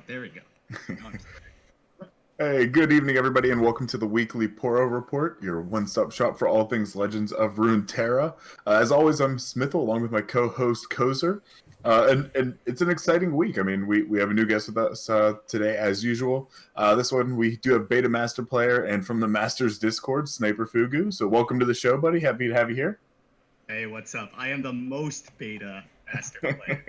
There we go. Hey, good evening, everybody, and welcome to the weekly Poro Report, your one-stop shop for all things Legends of Runeterra. As always, I'm Smithel, along with my co-host Kozer, and it's an exciting week. I mean, we have a new guest with us today, as usual. This one, we do have Beta Master Player, and from the Masters Discord, Sniper Fugu. So welcome to the show, buddy. Happy to have you here. Hey, what's up? I am the most beta master player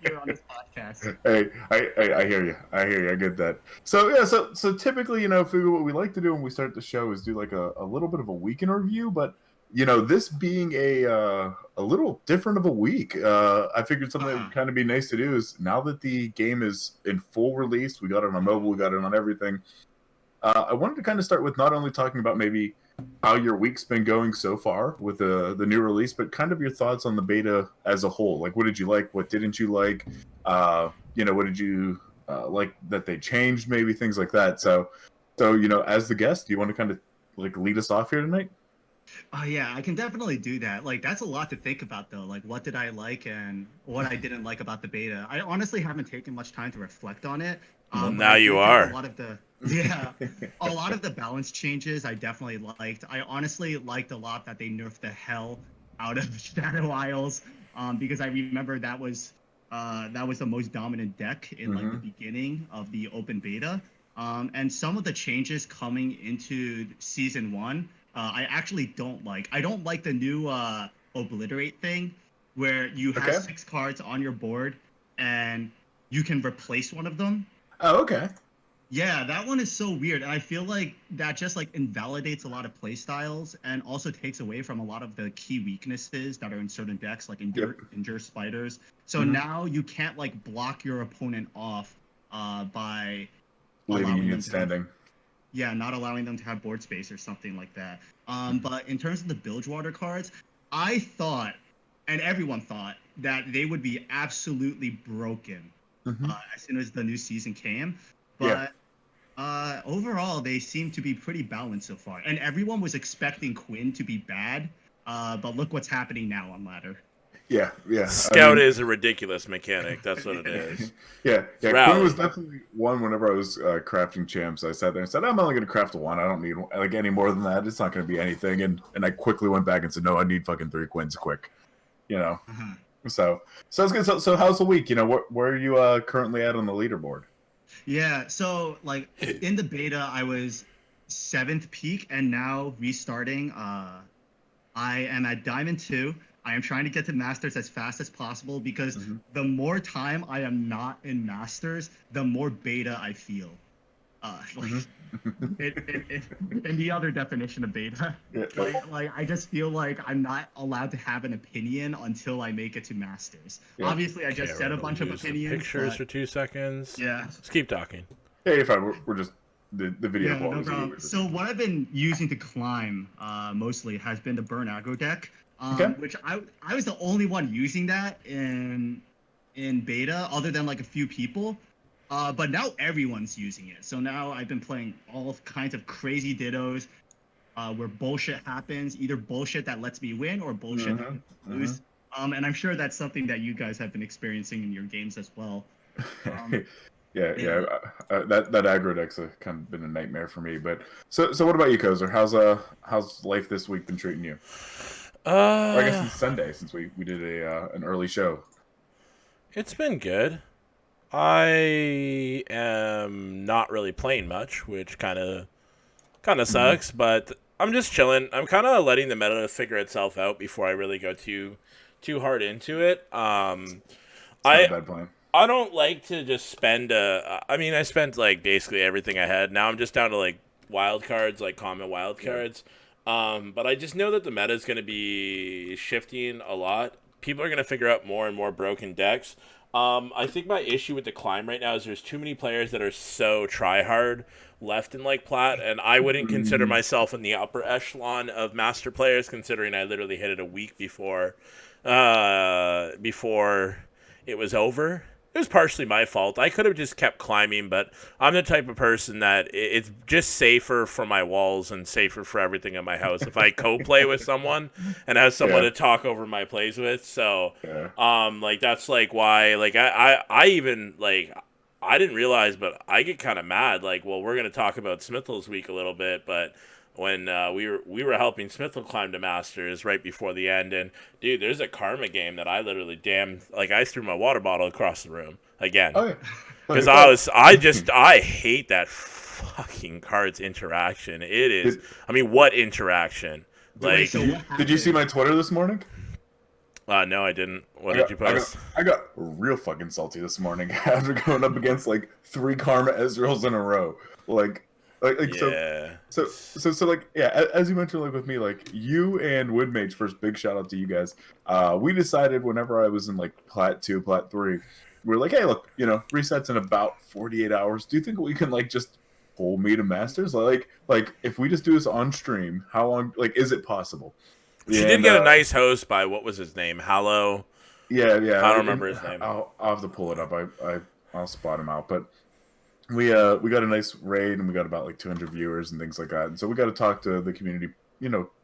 here on this podcast. Hey, I hear you. I hear you. I get that. So yeah, so typically, Fugu, what we like to do when we start the show is do like a little bit of a weekend review. But this being a little different of a week, I figured something that would kind of be nice to do is now that the game is in full release, we got it on mobile, we got it on everything. I wanted to kind of start with not only talking about maybe how your week's been going so far with the new release, but kind of your thoughts on the beta as a whole. Like, what did you like? What didn't you like? What did you like that they changed? Maybe things like that. So as the guest, do you want to kind of like lead us off here tonight? Oh yeah, I can definitely do that. Like that's a lot to think about though. Like what did I like and what I didn't like about the beta. I honestly haven't taken much time to reflect on it. Well, now you are. A lot of the balance changes I definitely liked. I honestly liked a lot that they nerfed the hell out of Shadow Isles, because I remember that was the most dominant deck in like the beginning of the open beta. And some of the changes coming into season 1, I actually don't like. I don't like the new obliterate thing, where you have 6 cards on your board and you can replace one of them. Oh, okay. Yeah, that one is so weird, and I feel like that just like invalidates a lot of play styles and also takes away from a lot of the key weaknesses that are in certain decks, like Endure Spiders. So now you can't like block your opponent off by leaving you standing. Not allowing them to have board space or something like that. But in terms of the Bilgewater cards, I thought, and everyone thought, that they would be absolutely broken as soon as the new season came. But overall, they seem to be pretty balanced so far. And everyone was expecting Quinn to be bad, but look what's happening now on ladder. Yeah. Scout is a ridiculous mechanic. That's what it is. Yeah. Quinn was definitely one whenever I was crafting champs. I sat there and said, I'm only going to craft 1. I don't need like any more than that. It's not going to be anything. And I quickly went back and said, no, I need fucking 3 Quins quick. So it's good. So how's the week? Where are you currently at on the leaderboard? Yeah, so like in the beta, I was 7th peak, and now restarting, I am at Diamond 2. I am trying to get to Masters as fast as possible because the more time I am not in Masters, the more beta I feel. In the other definition of beta, like I just feel like I'm not allowed to have an opinion until I make it to Masters. Obviously, I just said a bunch of opinions. Pictures for 2 seconds. Yeah, let's keep talking. Yeah, you're fine. We're just the video. Yeah, no problem. So what I've been using to climb mostly has been the burn aggro deck, which I was the only one using that in beta, other than like a few people. But now everyone's using it. So now I've been playing all kinds of crazy dittos where bullshit happens, either bullshit that lets me win or bullshit that lets me lose. And I'm sure that's something that you guys have been experiencing in your games as well. That aggro deck's kind of been a nightmare for me. But so what about you, Kozer? How's life this week been treating you? Or I guess it's Sunday since we did an early show. It's been good. I am not really playing much, which kind of sucks, but I'm just chilling. I'm kind of letting the meta figure itself out before I really go too hard into it. It's not a bad plan. I don't like to just spend I spent like basically everything I had. Now I'm just down to like wild cards, like common wild cards. But I just know that the meta is going to be shifting a lot. People are going to figure out more and more broken decks. I think my issue with the climb right now is there's too many players that are so try-hard left in like plat, and I wouldn't consider myself in the upper echelon of master players, considering I literally hit it a week before it was over. It was partially my fault. I could have just kept climbing, but I'm the type of person that it's just safer for my walls and safer for everything in my house if I co-play with someone and have someone to talk over my plays with. So, like that's like why, like I even like I didn't realize, but I get kind of mad. Like, well, we're gonna talk about Smithel's week a little bit, but when we were helping Smithel climb to Masters right before the end, and dude, there's a karma game that I literally I threw my water bottle across the room again Oh yeah. because Well, I hate that fucking cards interaction. It is. I mean, what interaction? Wait, Like, so what did you see my happened? Twitter this morning? no, I didn't. What I did you got, I got, post? I got real fucking salty this morning after going up against like 3 Karma Ezreals in a row. Like Yeah. so like yeah, as you mentioned, like with me, like you and Woodmage, first big shout out to you guys. We decided whenever I was in like Plat 2, Plat 3, we are like, hey, look, resets in about 48 hours. Do you think we can like just pull me to Masters? Like if we just do this on stream, how long? Like, is it possible? She did And get a nice host by what was his name? Hallow. yeah, I don't like, remember his name. I'll have to pull it up. I'll spot him out, but. We got a nice raid and we got about like 200 viewers and things like that. And so we got to talk to the community,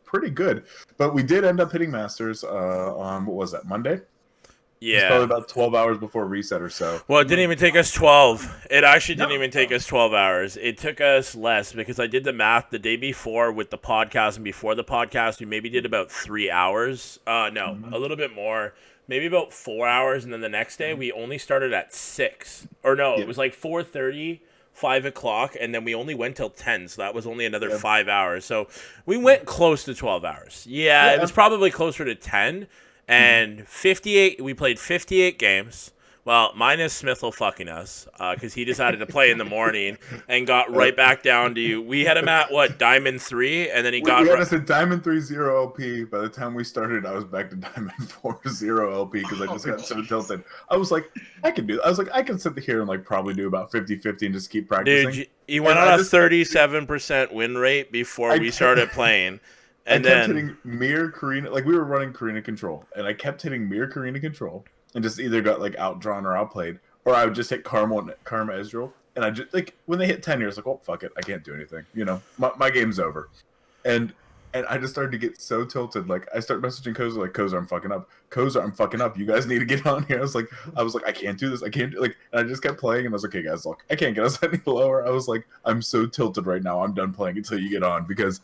pretty good. But we did end up hitting Masters on what was that, Monday? It's probably Yeah. about 12 hours before reset or so. Well, it didn't even take us 12. It actually didn't No. even take us 12 hours. It took us less because I did the math the day before with the podcast, and before the podcast, we maybe did about 3 hours. No, a little bit more. Maybe about 4 hours, and then the next day we only started at 6. Or no, Yeah. it was like 4:30, 5 o'clock, and then we only went till 10, so that was only another Yeah. 5 hours. So we went close to 12 hours. Yeah, it was probably closer to 10. And 58, we played 58 games. Well, minus Smithel fucking us, because he decided to play in the morning and got right back down to, we had him at, what, Diamond 3? And then he got... We had us at Diamond 3-0 LP. By the time we started, I was back to Diamond 4-0 LP because I just got so tilted. I was like, I can do that. I was like, I can sit here and like probably do about 50-50 and just keep practicing. Dude, you went on a 37% win rate before we started playing. And I kept then hitting Mir, Karina, like we were running Karina control, and I kept hitting Mir, Karina control, and just either got like outdrawn or outplayed, or I would just hit Karma Ezreal, and I just like when they hit 10 years, like, oh fuck it, I can't do anything, my game's over, and I just started to get so tilted, like I start messaging Koza like, Koza, I'm fucking up, Koza, I'm fucking up, you guys need to get on here. I was like, I can't do this, I can't do, like, and I just kept playing, and I was like, okay guys, look, I can't get us any lower. I was like, I'm so tilted right now, I'm done playing until you get on, because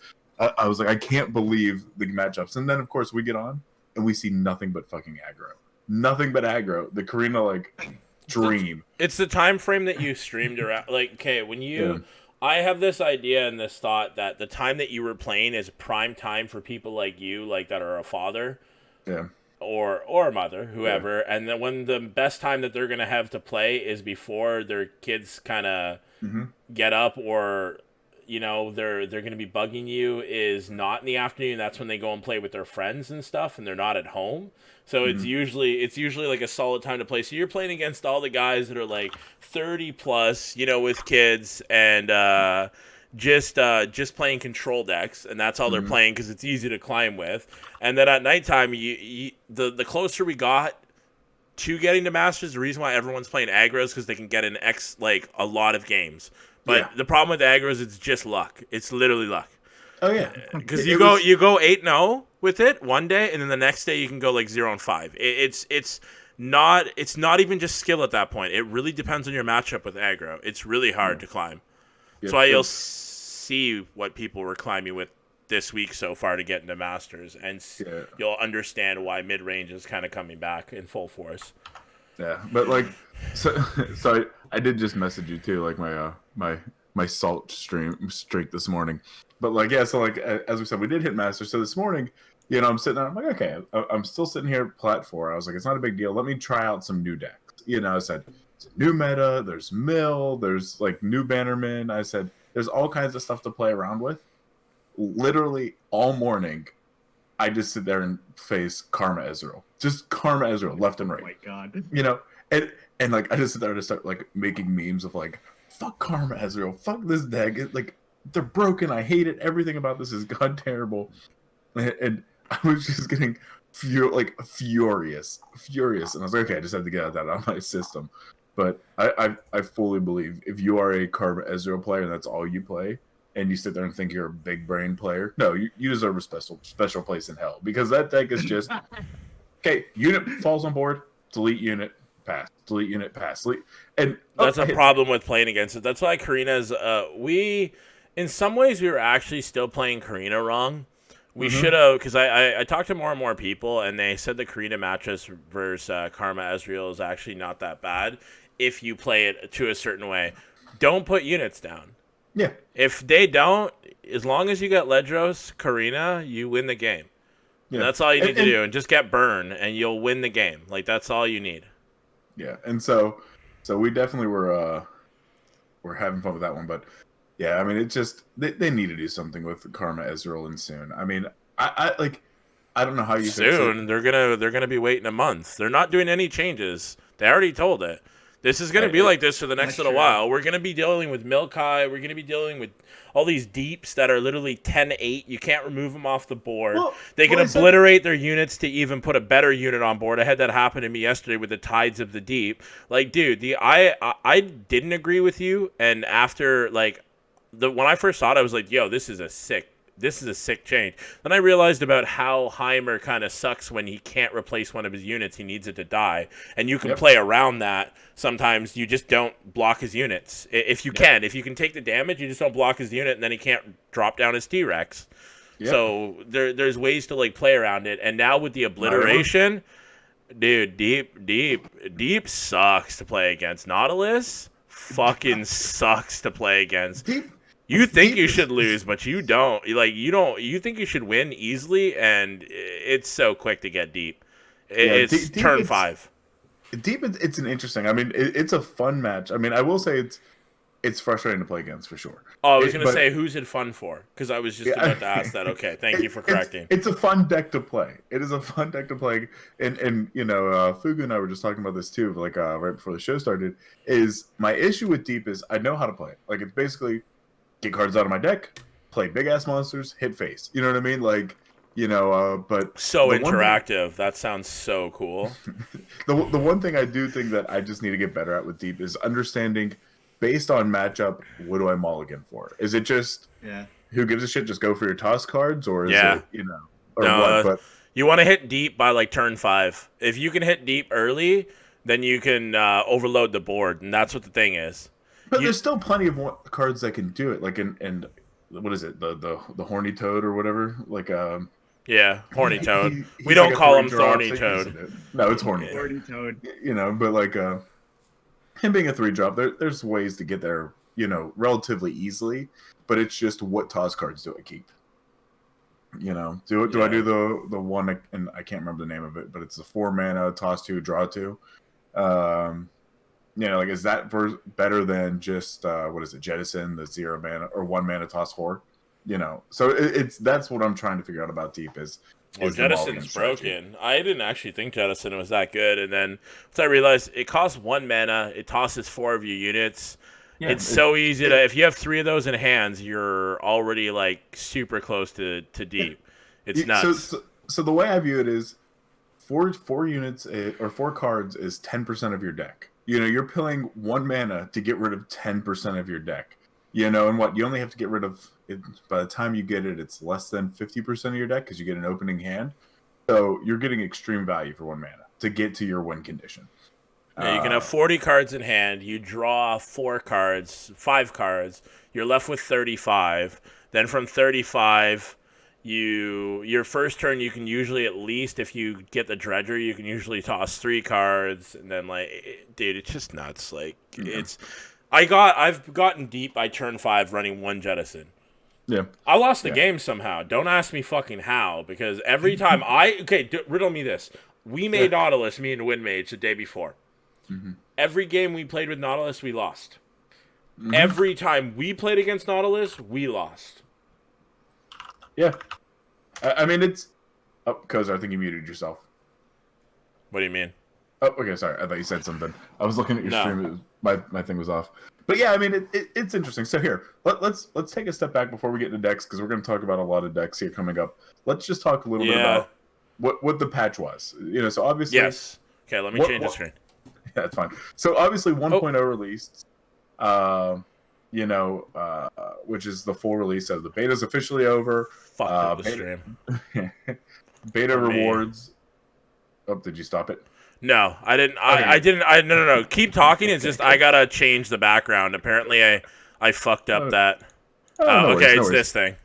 I was like, I can't believe the matchups. And then, of course, we get on, and we see nothing but fucking aggro. Nothing but aggro. The Karina, like, dream. it's the time frame that you streamed around. Like, okay, when you... Yeah. I have this idea and this thought that the time that you were playing is prime time for people like you, like that are a father. Yeah. Or a mother, whoever, and then when the best time that they're gonna have to play is before their kids kind of get up, or they're gonna be bugging you, is not in the afternoon. That's when they go and play with their friends and stuff, and they're not at home. So it's usually like a solid time to play. So you're playing against all the guys that are like 30 plus, with kids, and just playing control decks, and that's all they're playing because it's easy to climb with. And then at nighttime, the closer we got to getting to Masters, the reason why everyone's playing aggro is because they can get a lot of games. But the problem with aggro is it's just luck. It's literally luck. Oh yeah, Because you go 8-0 with it one day, and then the next day you can go like 0-5. It's not even just skill at that point. It really depends on your matchup with aggro. It's really hard to climb. That's why you'll see what people were climbing with this week so far to get into Masters, and you'll understand why mid range is kind of coming back in full force. Yeah, but like, so I did just message you too, like my salt streak this morning. But like, yeah, so like as we said, we did hit Masters. So this morning, I'm sitting there, I'm like, okay, I'm still sitting here at Plat 4. I was like, it's not a big deal. Let me try out some new decks. I said, it's a new meta. There's Mill. There's like new Bannerman. I said, there's all kinds of stuff to play around with. Literally all morning, I just sit there and face Karma Ezreal. Just Karma Ezreal, left and right. Oh my god. And like I just sit there and start like making memes of like, fuck Karma Ezreal, fuck this deck. Like they're broken. I hate it. Everything about this is god terrible. And I was just getting furious. And I was like, okay, I just have to get that out of my system. But I fully believe if you are a Karma Ezreal player and that's all you play, and you sit there and think you're a big brain player, no, you deserve a special place in hell, because that deck is just okay. Unit falls on board, delete unit, pass, delete unit, pass, delete, and That's a problem with playing against it. That's why Karina's. In some ways, we were actually still playing Karina wrong. We should have, because I talked to more and more people, and they said the Karina mattress versus Karma Ezreal is actually not that bad if you play it to a certain way. Don't put units down. Yeah. If they don't, as long as you get Ledros, Karina, you win the game. Yeah. And that's all you need to do, and just get burn, and you'll win the game. Like, that's all you need. Yeah, and so we definitely were having fun with that one, but yeah, I mean, it just they need to do something with Karma Ezreal and soon. I mean, I don't know how you soon they're gonna be waiting a month. They're not doing any changes. They already told it. This is going to be like this for the next little while. We're going to be dealing with Maokai. We're going to be dealing with all these deeps that are literally 10-8. You can't remove them off the board. They can obliterate their units to even put a better unit on board. I had that happen to me yesterday with the Tides of the Deep. Like, dude, I didn't agree with you. And after, like, when I first saw it, I was like, yo, this is a sick change. Then I realized about how Heimer kind of sucks when he can't replace one of his units. He needs it to die. And you can play around that. Sometimes you just don't block his units. If you can. If you can take the damage, you just don't block his unit, and then he can't drop down his T-Rex. Yep. So there's ways to, like, play around it. And now with the obliteration, dude, deep sucks to play against. Nautilus fucking sucks to play against. You think you should lose, but you don't. You think you should win easily, and it's so quick to get deep. It's turn 5. Deep, it's an interesting. I mean, it's a fun match. I mean, I will say it's frustrating to play against for sure. Oh, I was going to say, who's it fun for? Because I was just about to ask that. Okay, thank you for correcting. It's a fun deck to play. It is a fun deck to play. And you know, Fugu and I were just talking about this too, like right before the show started, is my issue with Deep is I know how to play it. Like, it's basically get cards out of my deck, play big-ass monsters, hit face. You know what I mean? Like, you know, but... So interactive. That sounds so cool. The one thing I do think that I just need to get better at with Deep is understanding, based on matchup, what do I mulligan for? Is it just, who gives a shit, just go for your toss cards? Or is it, you know, or what? But you want to hit Deep by, like, turn 5. If you can hit Deep early, then you can overload the board, and that's what the thing is. But there's still plenty of cards that can do it, like and what is it, the horny toad or whatever, like horny toad. We don't call him thorny toad. No, it's horny. Horny toad. You know, but like him being a 3-drop, there's ways to get there, you know, relatively easily. But it's just what toss cards do I keep? You know, do I do the one, and I can't remember the name of it, but it's the 4 mana toss 2 draw 2. You know, like, is that better than just what is it, jettison, the 0 mana or 1 mana toss 4? You know, so that's what I'm trying to figure out about Deep is jettison's broken. I didn't actually think jettison was that good, and then once I realized it costs 1 mana, it tosses 4 of your units. Yeah, it's so easy to, if you have 3 of those in hands, you're already, like, super close to Deep. It's nuts. So the way I view it is 4 units or 4 cards is 10% of your deck. You know, you're paying 1 mana to get rid of 10% of your deck. You know, and what you only have to get rid of it, by the time you get it, it's less than 50% of your deck because you get an opening hand. So you're getting extreme value for 1 mana to get to your win condition. Yeah, you can have 40 cards in hand. You draw 5 cards. You're left with 35. Then from 35, your first turn, you can usually, at least if you get the dredger, you can usually toss 3 cards, and then, like, dude, it's just nuts. Like, I've gotten Deep by turn 5 running 1 jettison. Yeah, I lost the game somehow. Don't ask me fucking how, because every time riddle me this. We made Nautilus, me and Windmage, the day before. Mm-hmm. Every game we played with Nautilus, we lost. Mm-hmm. Every time we played against Nautilus, we lost. Yeah. I mean, it's... Oh, Koza, I think you muted yourself. What do you mean? Oh, okay, sorry. I thought you said something. I was looking at your stream. My thing was off. But yeah, I mean, it's interesting. So here, let's take a step back before we get into decks, because we're going to talk about a lot of decks here coming up. Let's just talk a little bit about what the patch was. You know, so obviously... Yes. Okay, let me change the screen. Yeah, that's fine. So obviously 1.0 released, you know, which is the full release of the beta's officially over. Fuck the stream. Beta rewards. Oh, did you stop it? No, I didn't. Okay. I didn't. No. Keep talking. It's just I gotta change the background. Apparently, I fucked up that. Oh, no worries, Okay, no it's worries. this thing.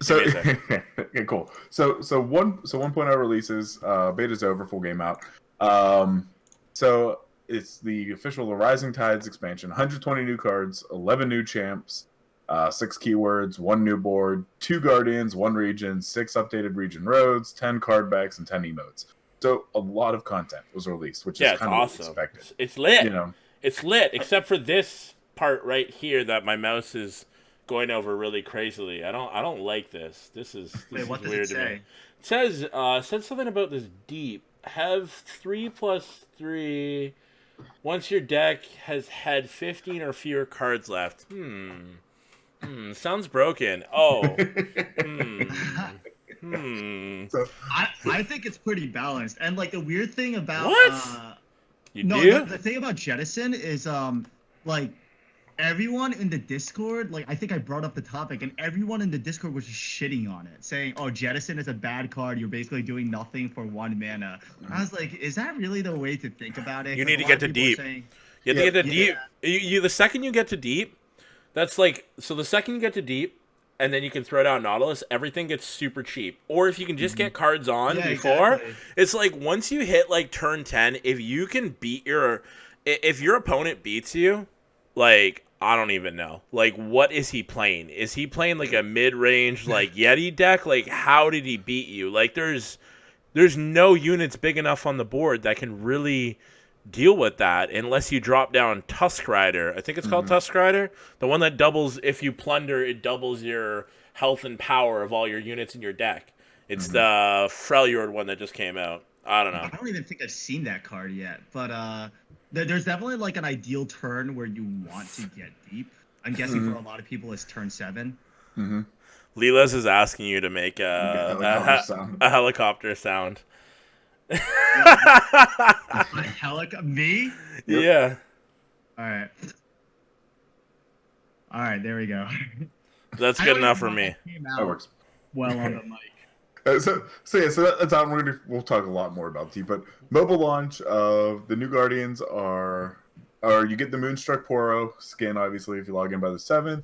So Give me a sec. okay, cool. So 1.0 releases, beta's over, full game out. So it's the official The Rising Tides expansion. 120 new cards, 11 new champs, 6 keywords, 1 new board, 2 guardians, 1 region, 6 updated region roads, 10 card backs, and 10 emotes. So a lot of content was released, which is It's kind of awesome. expected. It's lit. You know, It's lit, except for this part right here that my mouse is going over really crazily. I don't like this. This is What does weird it to me. say? It said something about this deep. Have 3+3 once your deck has had 15 or fewer cards left. Sounds broken. Oh. So I think it's pretty balanced. And like the weird thing about What? You no, do? the thing about Jettison is like everyone in the Discord, like I think I brought up the topic and everyone in the Discord was just shitting on it, saying, "Oh, Jettison is a bad card. You're basically doing nothing for 1 mana." I was like, "Is that really the way to think about it?" You 'Cause need a to lot get of to people are deep. saying- You have to get to Yeah. deep. You the second you get to deep, that's like so. The second you get to deep, and then you can throw down Nautilus, everything gets super cheap. Or if you can just get cards on Yeah, before, exactly. it's like once you hit like turn 10, if you can beat if your opponent beats you, like I don't even know. Like what is he playing? Is he playing like a mid-range like Yeti deck? Like how did he beat you? Like there's no units big enough on the board that can really deal with that unless you drop down Tusk Rider. I think it's called Tusk Rider. The one that doubles if you plunder, it doubles your health and power of all your units in your deck. It's the Freljord one that just came out. I don't know. I don't even think I've seen that card yet, but there's definitely like an ideal turn where you want to get deep. I'm guessing for a lot of people it's turn 7. Leela's is asking you to make a helicopter sound. A me? Yeah. All right. All right, there we go. That's I good don't enough even for know me. if that came that out works. well on the mic. So that's out. We'll talk a lot more about Deep, but mobile launch of the new Guardians are you get the Moonstruck Poro skin obviously if you log in by the 7th.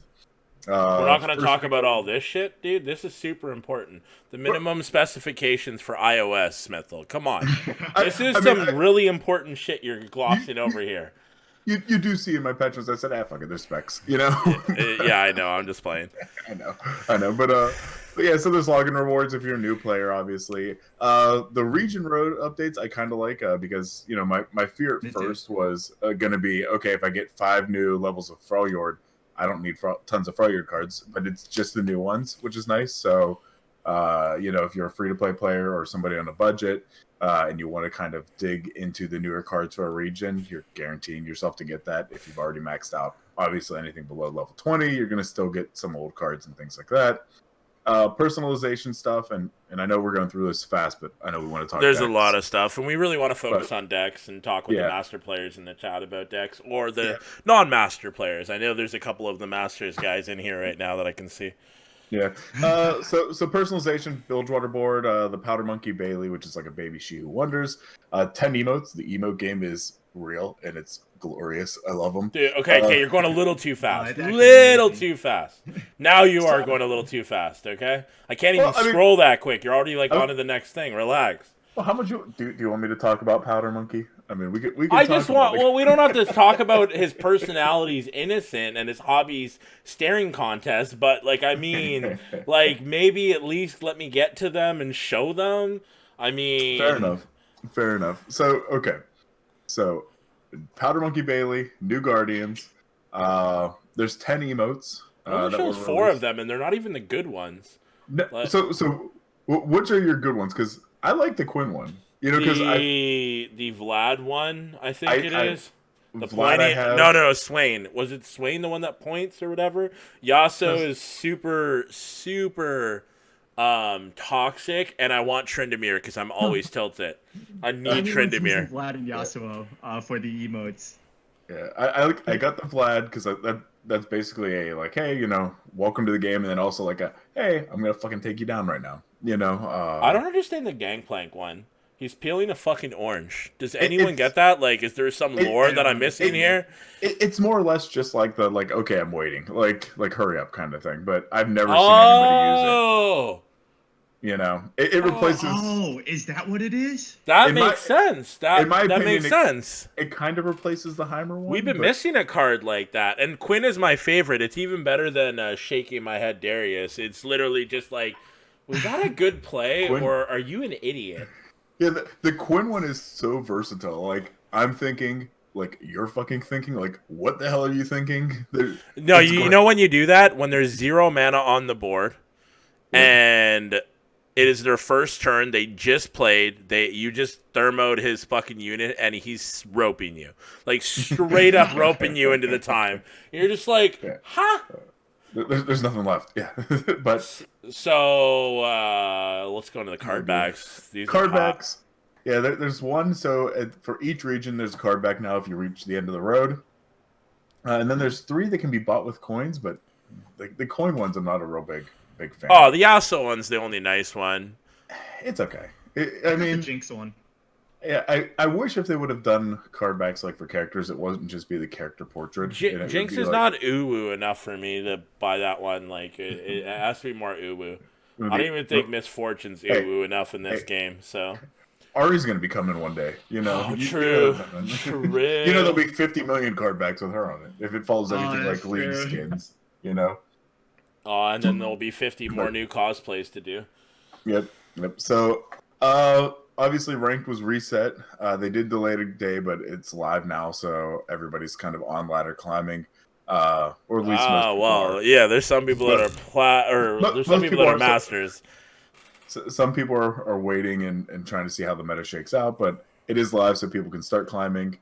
We're not going to talk about all this shit, dude. This is super important. The minimum specifications for iOS, Smithel. Come on. This is really important shit you're glossing over here. You do see in my patrons I said, fuck it, there's specs, you know? Yeah, I know. I'm just playing. I know. But yeah, so there's login rewards if you're a new player, obviously. The region road updates I kind of like because, you know, my fear at first was going to be, okay, if I get 5 new levels of Freljord, I don't need tons of Freljord cards, but it's just the new ones, which is nice. So, you know, if you're a free-to-play player or somebody on a budget and you want to kind of dig into the newer cards for a region, you're guaranteeing yourself to get that if you've already maxed out. Obviously, anything below level 20, you're going to still get some old cards and things like that. Personalization stuff, and I know we're going through this fast, but I know we want to talk There's decks. a lot of stuff, and we really want to focus on decks and talk with the Yeah. master players in the chat about decks, or the non-master players. I know there's a couple of the masters guys in here right now that I can see. Yeah. So personalization, Bilgewater board, the Powder Monkey Bailey, which is like a baby she who wonders. 10 emotes. The emote game is real and it's glorious. I love them. Dude, okay, you're going a little too fast. it's actually Little amazing. too fast. Now you are going a little too fast, okay? I can't even scroll that quick. You're already like on to the next thing. Relax. Well, how much do you want me to talk about Powder Monkey? I mean, we could. I just want. Well, we don't have to talk about his personality's innocent and his hobbies staring contest, but like, I mean, like maybe at least let me get to them and show them. I mean, Fair enough. So okay, so Powder Monkey Bailey, new Guardians. There's 10 emotes. Well, shows 4 of them, and they're not even the good ones. No, so which are your good ones? Because I like the Quinn one. You know, because the Vlad one, I think it is. The Vlad I have. No, Swain. Was it Swain the one that points or whatever? Yasuo is super toxic, and I want Tryndamere because I'm always tilted. I need Tryndamere. Vlad and Yasuo for the emotes. Yeah, I got the Vlad because that's basically a like, hey, you know, welcome to the game, and then also like a, hey, I'm gonna fucking take you down right now. You know. I don't understand the Gangplank one. He's peeling a fucking orange. Does anyone get that? Like, is there some lore that I'm missing here? It's more or less just like the okay, I'm waiting, like hurry up kind of thing. But I've never seen anybody use it. Oh, You know, it replaces. Oh, is that what it is? that makes sense. That makes sense. It kind of replaces the Heimer one. We've been missing a card like that, and Quinn is my favorite. It's even better than shaking my head, Darius. It's literally just like, was that a good play, Quinn, or are you an idiot? Yeah, the Quinn one is so versatile. Like, I'm thinking, like, you're fucking thinking, like, what the hell are you thinking? No, you know when you do that? When there's 0 mana on the board, and it is their first turn, they just played, you just thermoed his fucking unit, and he's roping you. Like, straight up roping you into the time. You're just like, huh? There's nothing left. Yeah. But so let's go into the card backs. These card backs. Yeah, there's one. So for each region, there's a card back now if you reach the end of the road. And then there's 3 that can be bought with coins, but the coin ones I'm not a real big fan. Oh, the Yasuo one's the only nice one. It's okay. I mean, the Jinx one. Yeah, I wish if they would have done card backs like for characters, it wasn't just be the character portrait. Jinx is not uwu enough for me to buy that one. Like it has to be more uwu. I don't even think Misfortune's uwu enough in this game. So Ari's gonna be coming one day. You know, true. You know, there'll be 50 million card backs with her on it if it follows anything like League skins. You know. Oh, and then there'll be 50 more new cosplays to do. Yep. So, obviously, ranked was reset. They did delay it a day, but it's live now, so everybody's kind of on ladder climbing, or at least most people are. Yeah. There's some people that are there's some people that are masters. So some people are waiting and trying to see how the meta shakes out, but it is live, so people can start climbing.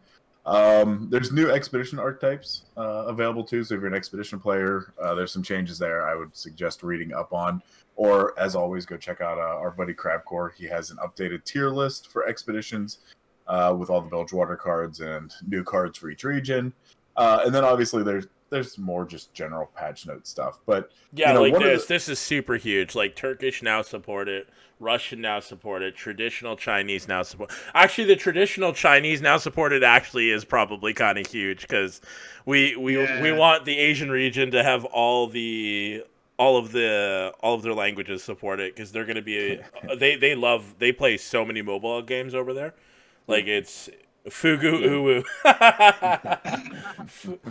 There's new Expedition Archetypes available too, so if you're an Expedition player, there's some changes there I would suggest reading up on. Or, as always, go check out our buddy Crabcore. He has an updated tier list for Expeditions with all the Bilgewater cards and new cards for each region. And then, obviously, there's more just general patch note stuff. But yeah, this is super huge. Like, Turkish now support it. Russian now support it. Traditional Chinese now support. Actually, the traditional Chinese now supported actually is probably kind of huge because we want the Asian region to have all of their languages support it because they're going to be they play so many mobile games over there. Like it's Fugu Uwu.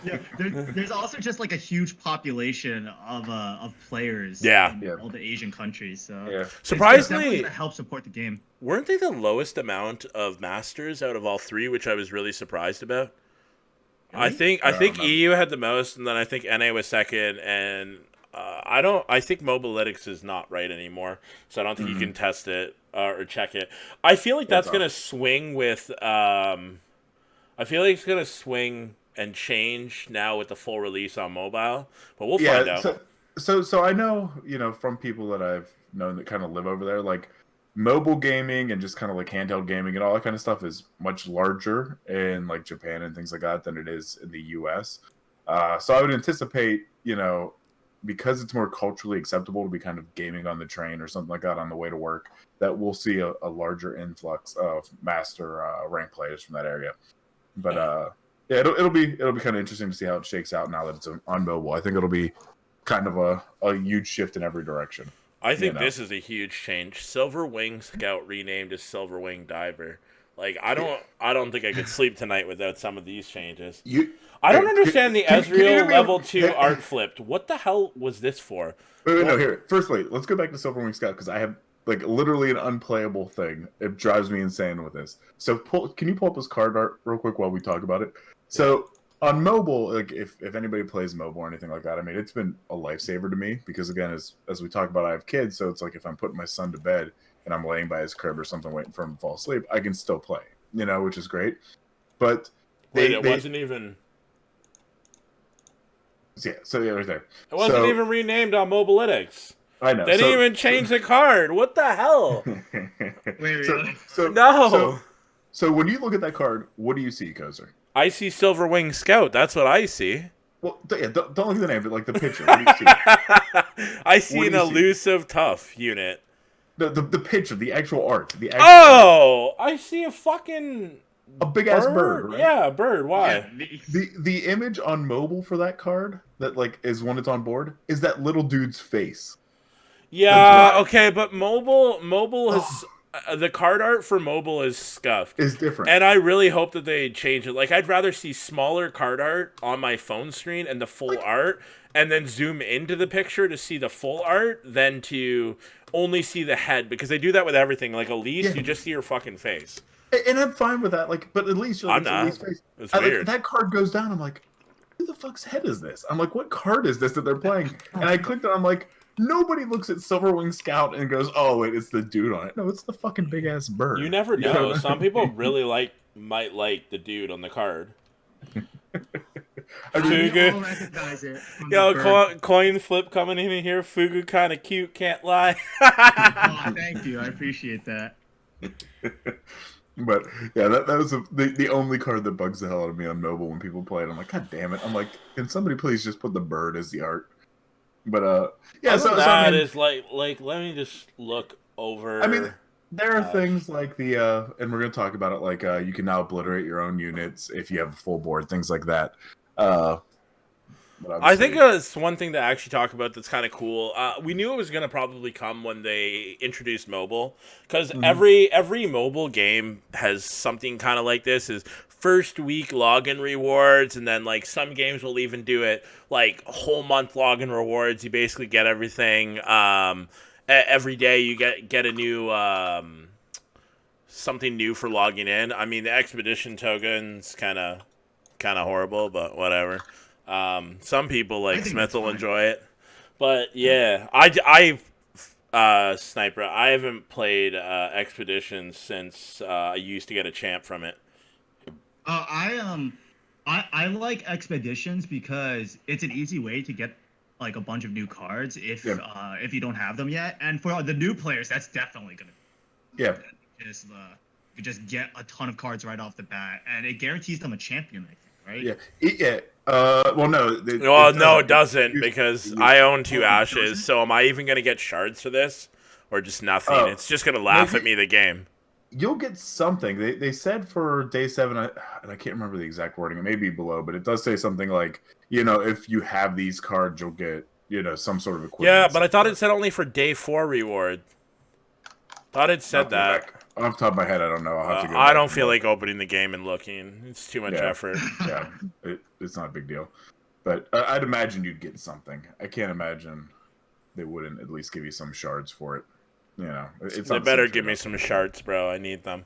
Yeah, there's also just like a huge population of players in all the Asian countries. So surprisingly, to help support the game. Weren't they the lowest amount of masters out of all 3, which I was really surprised about? Really? I think EU had the most, and then I think NA was second, and I think Mobalytics is not right anymore, so I don't think you can test it or check it. I feel like that's gonna swing with. I feel like it's gonna swing and change now with the full release on mobile, but we'll find out. So I know from people that I've known that kind of live over there, like mobile gaming and just kind of like handheld gaming and all that kind of stuff is much larger in like Japan and things like that than it is in the US. So I would anticipate because it's more culturally acceptable to be kind of gaming on the train or something like that on the way to work, that we'll see a larger influx of master rank players from that area. But it'll be kind of interesting to see how it shakes out now that it's on mobile. I think it'll be kind of a huge shift in every direction. I think this is a huge change. Silver Wing Scout renamed as Silver Wing Diver. Like I don't think I could sleep tonight without some of these changes. I don't understand the Ezreal level 2 art flipped. What the hell was this for? No, here. Firstly, let's go back to Silverwing Scout because I have like literally an unplayable thing. It drives me insane with this. So can you pull up his card art real quick while we talk about it? So on mobile, like if anybody plays mobile or anything like that, I mean, it's been a lifesaver to me because again, as we talk about, I have kids, so it's like if I'm putting my son to bed and I'm laying by his crib or something waiting for him to fall asleep, I can still play, which is great. But it wasn't even. Yeah, right there. It wasn't even renamed on Mobalytics. I know. They didn't even change the card. What the hell? So when you look at that card, what do you see, Kozer? I see Silver Wing Scout. That's what I see. Well, yeah, don't look at the name, but like the picture. What do you see? I see an elusive tough unit. The picture, the actual art, the actual Oh, I see a fucking a big ass bird, right? Yeah, a bird. Why? The image on mobile for that card that like is when it's on board is that little dude's face. Yeah, okay, but mobile has the card art for mobile is scuffed. Is different. And I really hope that they change it. Like I'd rather see smaller card art on my phone screen and the full art and then zoom into the picture to see the full art than to only see the head, because they do that with everything. Like Elise, you just see her fucking face. And I'm fine with that, like, but at least you're like, I'm not. Elise face. It's weird. Like, that card goes down, I'm like, who the fuck's head is this? I'm like, what card is this that they're playing? And I clicked on, I'm like, nobody looks at Silverwing Scout and goes, oh wait, it's the dude on it. No, it's the fucking big ass bird. You never know. Some people really might like the dude on the card. Fugu. Yo, coin flip coming in here. Fugu kind of cute, can't lie. Oh, thank you. I appreciate that. But yeah, that was the only card that bugs the hell out of me on mobile when people play it. I'm like, God damn it! I'm like, can somebody please just put the bird as the art? But yeah, so that is like let me just look over. I mean, there are things like the and we're gonna talk about it. Like you can now obliterate your own units if you have a full board, things like that. I think it's one thing to actually talk about that's kind of cool. We knew it was going to probably come when they introduced mobile, because every mobile game has something kind of like this. Is first week login rewards, and then like some games will even do it like whole month login rewards. You basically get everything. Every day you get a new something new for logging in. I mean, the Expedition token's kind of horrible, but whatever. Some people like Smith will enjoy it, but yeah, I Sniper, I haven't played Expedition since I used to get a champ from it. I like Expeditions because it's an easy way to get like a bunch of new cards if you don't have them yet, and for the new players, that's definitely gonna you just get a ton of cards right off the bat, and it guarantees them a champion, I think, right? Yeah. Well, no. It doesn't, because I own 2 ashes. So am I even gonna get shards for this, or just nothing? It's just gonna laugh at me the game. You'll get something. They said for day 7, and I can't remember the exact wording. It may be below, but it does say something like, if you have these cards, you'll get some sort of equipment. Yeah, but I thought it said only for day 4 reward. Thought it said that. Off the top of my head, I don't know. I'll have to go I don't feel like opening the game and looking. It's too much effort. Yeah, it's not a big deal. But I'd imagine you'd get something. I can't imagine they wouldn't at least give you some shards for it. They better give me some shards, bro. I need them.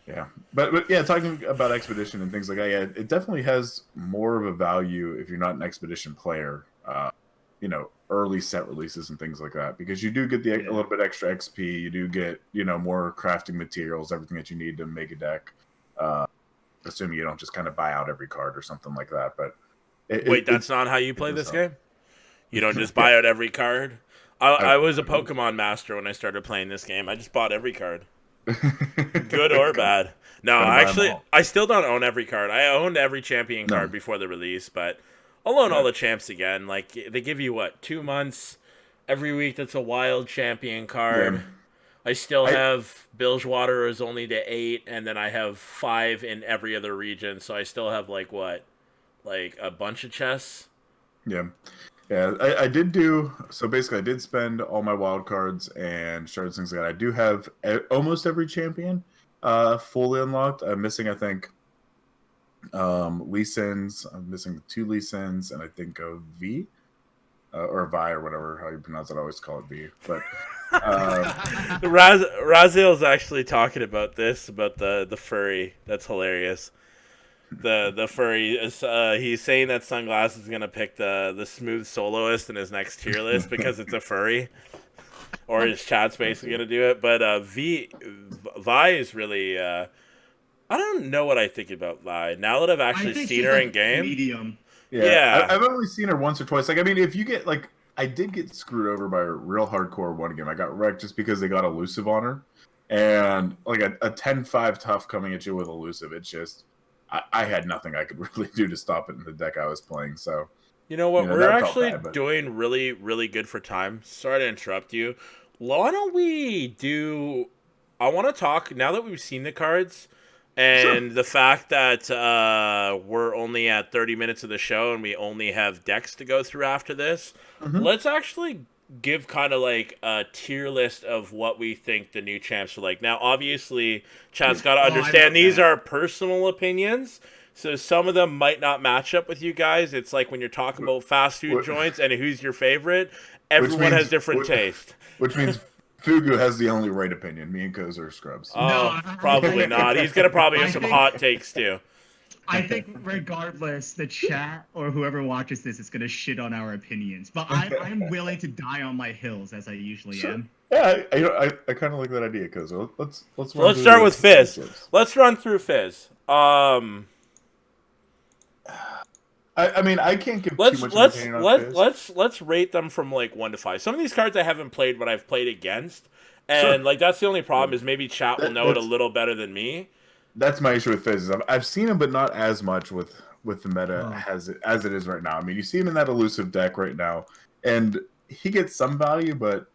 Yeah, but yeah, talking about Expedition and things like that, yeah, it definitely has more of a value if you're not an Expedition player. Early set releases and things like that, because you do get a little bit extra XP. You do get more crafting materials, everything that you need to make a deck. Assuming you don't just kind of buy out every card or something like that. But that's not how you play this game. You don't just buy out every card. I was a Pokemon master when I started playing this game. I just bought every card, good or bad. No, actually, I still don't own every card. I owned every champion card before the release, but I'll own all the champs again. Like, they give you, 2 months every week. That's a wild champion card. Yeah. I still have Bilgewater is only to 8, and then I have 5 in every other region. So I still have, a bunch of chests. Yeah. Yeah, I did do... So basically, I did spend all my wild cards and shards, things like that. I do have almost every champion fully unlocked. I'm missing, I think... Lee Sins. I'm missing 2 Lee Sins, and I think a V or Vi or whatever how you pronounce it. I always call it V. But Raziel's actually talking about this, about the furry. That's hilarious. The furry is he's saying that Sunglass is gonna pick the smooth soloist in his next tier list because it's a furry. Or his chat's basically gonna do it. But Vi is really I don't know what I think about Vi. Now that I've actually seen her in game. Medium. Yeah. I've only seen her once or twice. I mean, if you get I did get screwed over by a real hardcore one game. I got wrecked just because they got elusive on her. And a 10-5 tough coming at you with elusive, it's just I had nothing I could really do to stop it in the deck I was playing. So you know what? We're actually doing really, really good for time. Sorry to interrupt you. why don't we do? I want to talk now that we've seen the cards, and Sure. the fact that we're only at 30 minutes of the show and we only have decks to go through after this. Hmm. Let's actually give kind of like a tier list of what we think the new champs are like. Now, obviously, chat's got to Oh, I love understand these that. are personal opinions. So some of them might not match up with you guys. It's like when you're talking about fast food joints and who's your favorite. Which Everyone has means different taste. which means Fugu has the only right opinion. Me and Koz are scrubs. No, Oh, I probably think not. He's gonna probably have I some think hot takes too. I think regardless, the chat or whoever watches this is gonna shit on our opinions. But I'm willing to die on my hills as I usually Sure. am. Yeah, I kind of like that idea, Koz. Let's So run let's through start with the Fizz. tips. Let's run through Fizz. I mean, I can't give too Let's much of an opinion on Fizz. let's rate them from like 1 to 5. Some of these cards I haven't played, but I've played against, Sure. and like that's the only problem is maybe chat will That, know it a that's little better than me. that's my issue with Fizz. Is I've seen him, but not as much with the meta Oh. as it is right now. I mean, you see him in that elusive deck right now, and he gets some value, but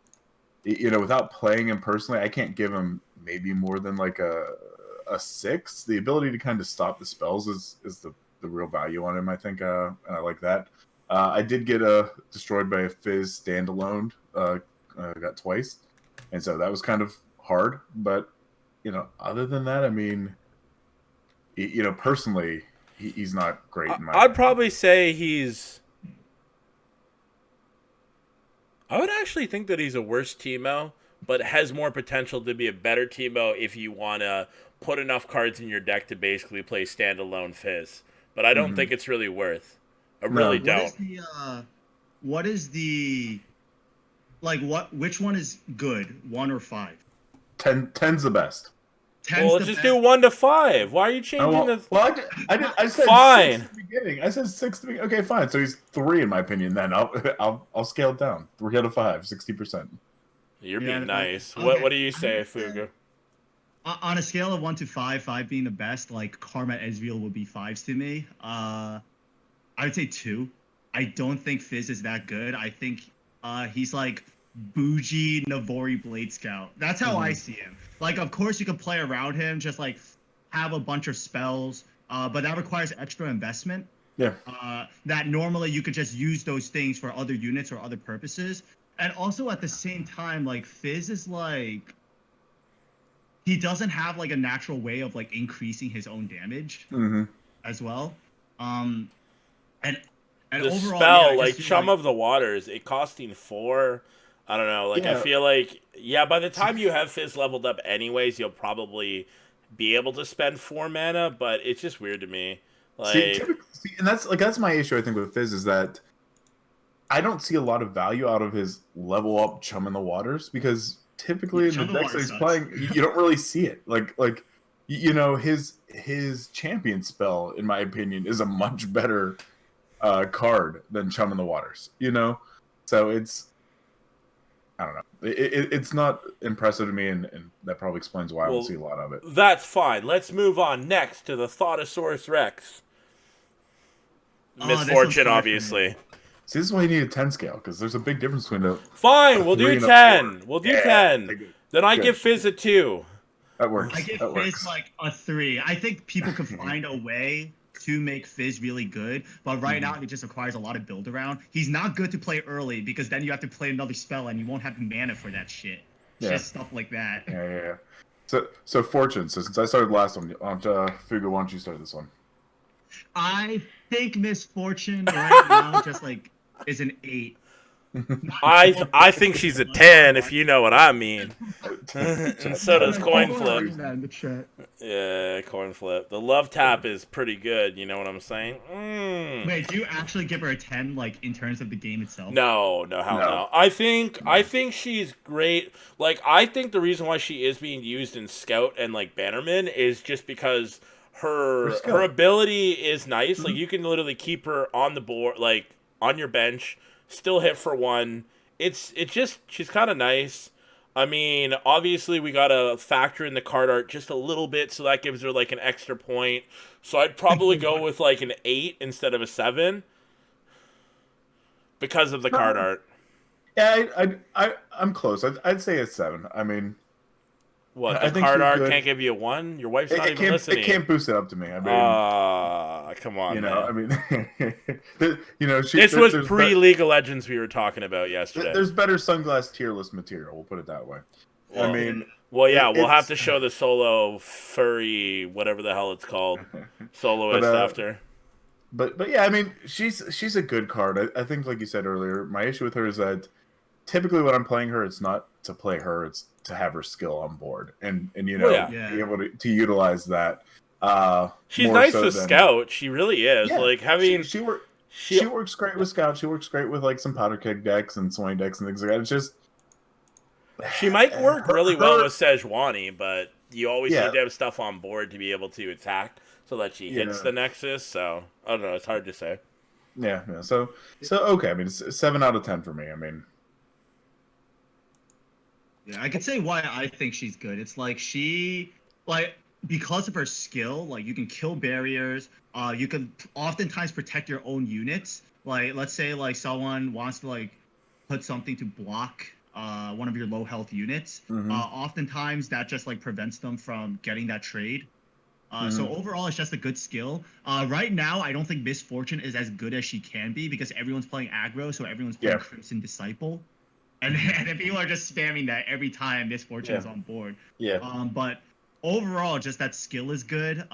without playing him personally, I can't give him maybe more than like a 6. The ability to kind of stop the spells is the real value on him, I think, and I like that. I did get destroyed by a Fizz standalone, got twice, and so that was kind of hard. But other than that, I mean, personally, he's not great in my I'd opinion. probably say I would actually think that he's a worse Teemo, but has more potential to be a better Teemo if you want to put enough cards in your deck to basically play standalone Fizz. But I don't Mhm. think it's really worth. I No. really What is don't. the which one is good? 1 or 5? 10's the best. Well, 10's let's the just best. do 1 to 5. Why are you Oh, changing well, the? I said Fine. 6 at the beginning. I said 6 at the beginning. Okay, fine. So he's 3 in my opinion. Then I'll scale it down. 3 out of 5, 60%. You're Yeah. being nice. Okay. What do you I say, would say, Fugu? on a scale of 1 to 5, 5 being the best, like Karma Ezreal would be 5s to me. I would say 2. I don't think Fizz is that good. I think he's like bougie Navori Blade Scout. That's how I see him. Like, of course, you can play around him, just like have a bunch of spells, but that requires extra investment. Yeah. That normally you could just use those things for other units or other purposes. And also at the same time, like Fizz is like he doesn't have like a natural way of like increasing his own damage Mm-hmm. as well. Um, and and The overall, yeah, spell, I just like feel Chum like of the Waters, it costing 4. I don't know. Like I Yeah. feel like by the time you have Fizz leveled up, anyways, you'll probably be able to spend 4 mana. But it's just weird to me. Like And that's my issue. I think with Fizz is that I don't see a lot of value out of his level up Chum in the Waters because typically in the Chum the decks that Water he's sucks. playing, you don't really see it. Like his champion spell, in my opinion, is a much better card than Chum in the Waters. So it's I don't know. It's not impressive to me, and that probably explains why I don't well, see a lot of it. that's fine. Let's move on next to the Thautosaurus Rex. Oh, this one's Misfortune, hard for me. obviously. See, this is why you need a 10 scale because there's a big difference between a Fine, we'll 3 do and a 10. 4. We'll do Yeah, 10. okay, good. Then I Good. give Fizz a 2. That works. I give That Fizz works. like a 3. I think people can find a way to make Fizz really good, but right now it just requires a lot of build around. He's not good to play early because then you have to play another spell and you won't have mana for that shit. Yeah. Just stuff like that. Yeah. So Fortune. So since I started last one, Fugu, why don't you start this one? I think Misfortune right now just like is an 8. I think she's a 10, if you know what I mean. And so does Coin Flip. In the chat. Yeah, Coin Flip. The love tap is pretty good, you know what I'm saying? Wait, do you actually give her a 10 like in terms of the game itself? No, hell no. I think she's great. Like, I think the reason why she is being used in Scout and like Bannerman is just because her ability is nice. Like, you can literally keep her on the board, like on your bench, still hit for 1. It's just she's kind of nice. I mean, obviously we gotta factor in the card art just a little bit, so that gives her like an extra point. So I'd probably go with like an 8 instead of a 7 because of the card art. Yeah, I'm close. I'd say it's 7. I mean, What, I the think card she's art good. can't give you a 1? Your wife's not even listening. It can't boost it up to me. I mean, Come on, man. I mean, This was there's pre-League of Legends we were talking about yesterday. there's better sunglass tier list material. We'll put it that way. Well, I mean, we'll have to show the solo furry, whatever the hell it's called, soloist after. But yeah, I mean, she's a good card. I think, like you said earlier, my issue with her is that typically when I'm playing her, it's not to play her, it's to have her skill on board and be able to utilize that. She's nice to scout. She really is. Yeah, like having she works great with scout. She works great with like some powder keg decks and Swain decks and things like that. It's just she might work really well with Sejuani, but you always need to have stuff on board to be able to attack so that she hits the Nexus. So I don't know. It's hard to say. Yeah. So okay. I mean, it's 7 out of 10 for me. I mean. Yeah, I could say why I think she's good. It's like because of her skill, like you can kill barriers. You can oftentimes protect your own units. Like let's say like someone wants to like put something to block one of your low health units. Oftentimes that just like prevents them from getting that trade. So overall, it's just a good skill. Right now, I don't think Misfortune is as good as she can be because everyone's playing aggro, so everyone's playing Crimson Disciple. And then people are just spamming that every time Misfortune is on board. Yeah. But overall, just that skill is good.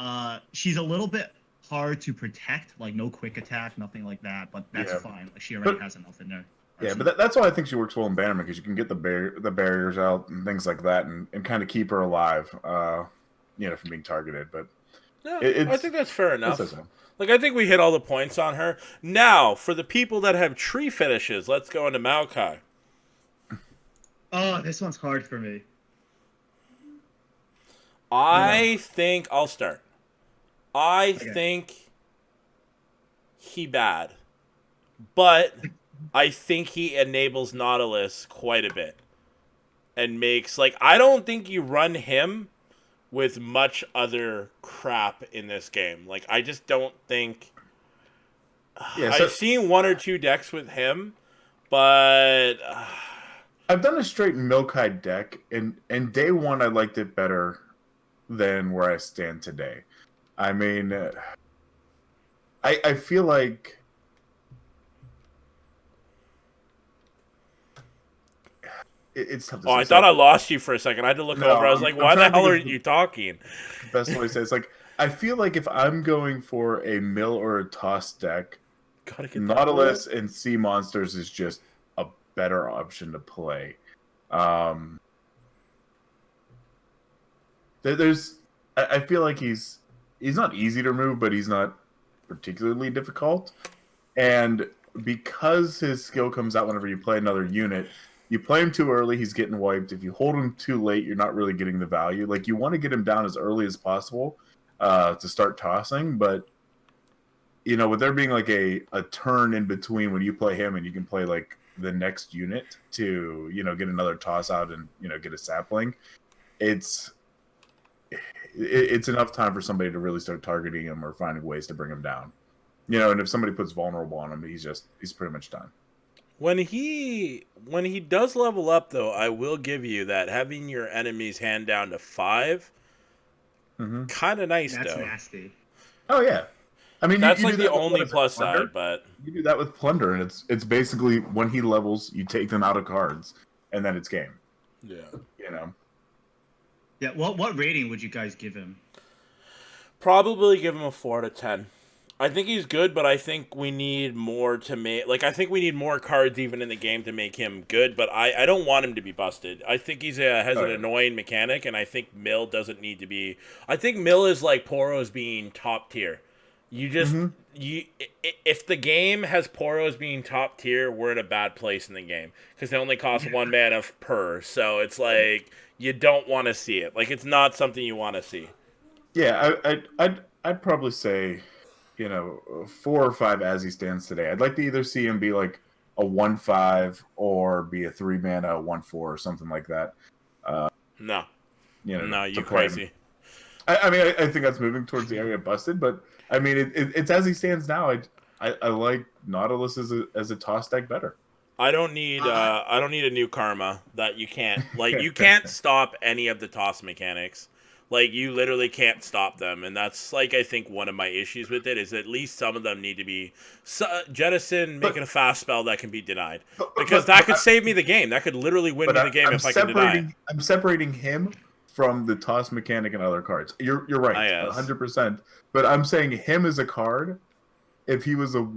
She's a little bit hard to protect, like no quick attack, nothing like that. But that's fine. Like she already has enough in there. Yeah, but that's why I think she works well in Bannerman because you can get the barriers out and things like that, and kind of keep her alive, from being targeted. But I think that's fair enough. Like I think we hit all the points on her. Now, for the people that have tree finishes, let's go into Maokai. Oh, this one's hard for me. I think I'll start. I think he bad, but I think he enables Nautilus quite a bit and makes I don't think you run him with much other crap in this game. Like I just don't think. I've seen 1 or 2 decks with him, but. I've done a straight Maokai deck, and day 1 I liked it better than where I stand today. I mean, I feel like it's tough to say. I thought I lost you for a second. I had to look over. I was like, why the hell are you talking? Best way to say it's like, I feel like if I'm going for a mill or a toss deck, Nautilus and Sea Monsters is just better option to play. I feel like he's not easy to remove, but he's not particularly difficult. And because his skill comes out whenever you play another unit, you play him too early, he's getting wiped. If you hold him too late, you're not really getting the value. Like you want to get him down as early as possible to start tossing, but with there being like a turn in between when you play him and you can play like the next unit to get another toss out and get a sapling, it's enough time for somebody to really start targeting him or finding ways to bring him down. And if somebody puts vulnerable on him, he's pretty much done. When he does level up, though, I will give you that having your enemy's hand down to 5, kind of nice. That's though. Nasty. Oh yeah. I mean, that's like the only plus side, but you do that with Plunder, and it's basically when he levels, you take them out of cards, and then it's game. Yeah. Yeah. What rating would you guys give him? Probably give him a 4 out of 10. I think he's good, but I think we need more to make. I think we need more cards even in the game to make him good. But I don't want him to be busted. I think has an annoying mechanic, and I think Mill doesn't need to be. I think Mill is like Poros being top tier. You just if the game has Poros being top tier, we're in a bad place in the game because they only cost 1 mana per. So it's like you don't want to see it. Like it's not something you want to see. Yeah, I'd probably say 4 or 5 as he stands today. I'd like to either see him be like a 1/5 or be a 3 mana 1/4 or something like that. No, you crazy. I mean, I think that's moving towards the area busted, but I mean, it's as he stands now. I like Nautilus as a toss deck better. I don't need a new karma that you can't you can't stop any of the toss mechanics. Like you literally can't stop them, and that's like I think one of my issues with it is at least some of them need to be jettison, making a fast spell that can be denied, because that could save me the game. That could literally win me the game if I can deny it. I'm separating him from the toss mechanic and other cards. You're right, 100%. But I'm saying him as a card. If he was a 3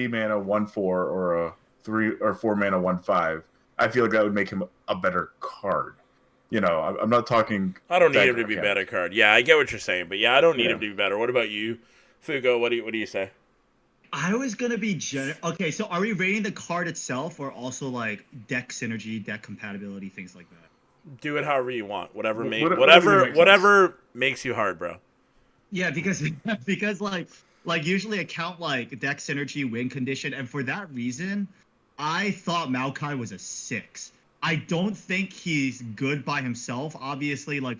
mana 1/4 or a 3 or 4 mana 1/5, I feel like that would make him a better card. You know, I'm not talking. I don't need him to be a better card. Yeah, I get what you're saying, but yeah, I don't need him to be better. What about you, Fugo? What do you say? I was gonna be okay. So are we rating the card itself, or also like deck synergy, deck compatibility, things like that? Do it however you want. Whatever makes you hard, bro. Yeah, because like usually I count like deck synergy, win condition, and for that reason, I thought Maokai was a 6. I don't think he's good by himself. Obviously, like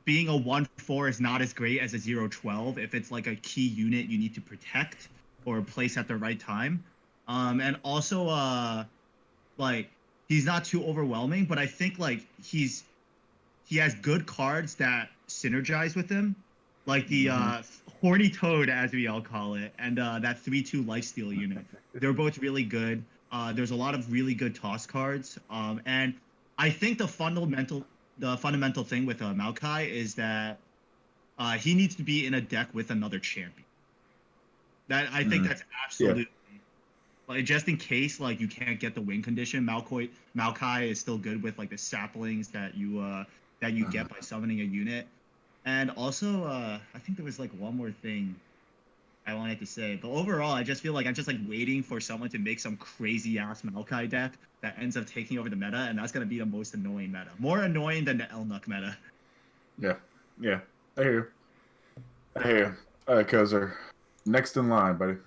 being a 1/4 is not as great as a 0/12 if it's like a key unit you need to protect or place at the right time. And also like he's not too overwhelming, but I think like he has good cards that synergize with him. Like the Horny Toad, as we all call it, and that 3/2 Lifesteal unit. They're both really good. There's a lot of really good toss cards. And I think the fundamental thing with Maokai is that he needs to be in a deck with another champion. I think that's absolutely like just in case like you can't get the win condition. Maokai is still good with like the saplings that you get by summoning a unit. And also, I think there was like one more thing I wanted to say. But overall, I just feel like I'm just like waiting for someone to make some crazy ass Maokai deck that ends up taking over the meta, and that's gonna be the most annoying meta. More annoying than the Elnuck meta. Yeah. I hear you. All right, Kozer. Next in line, buddy.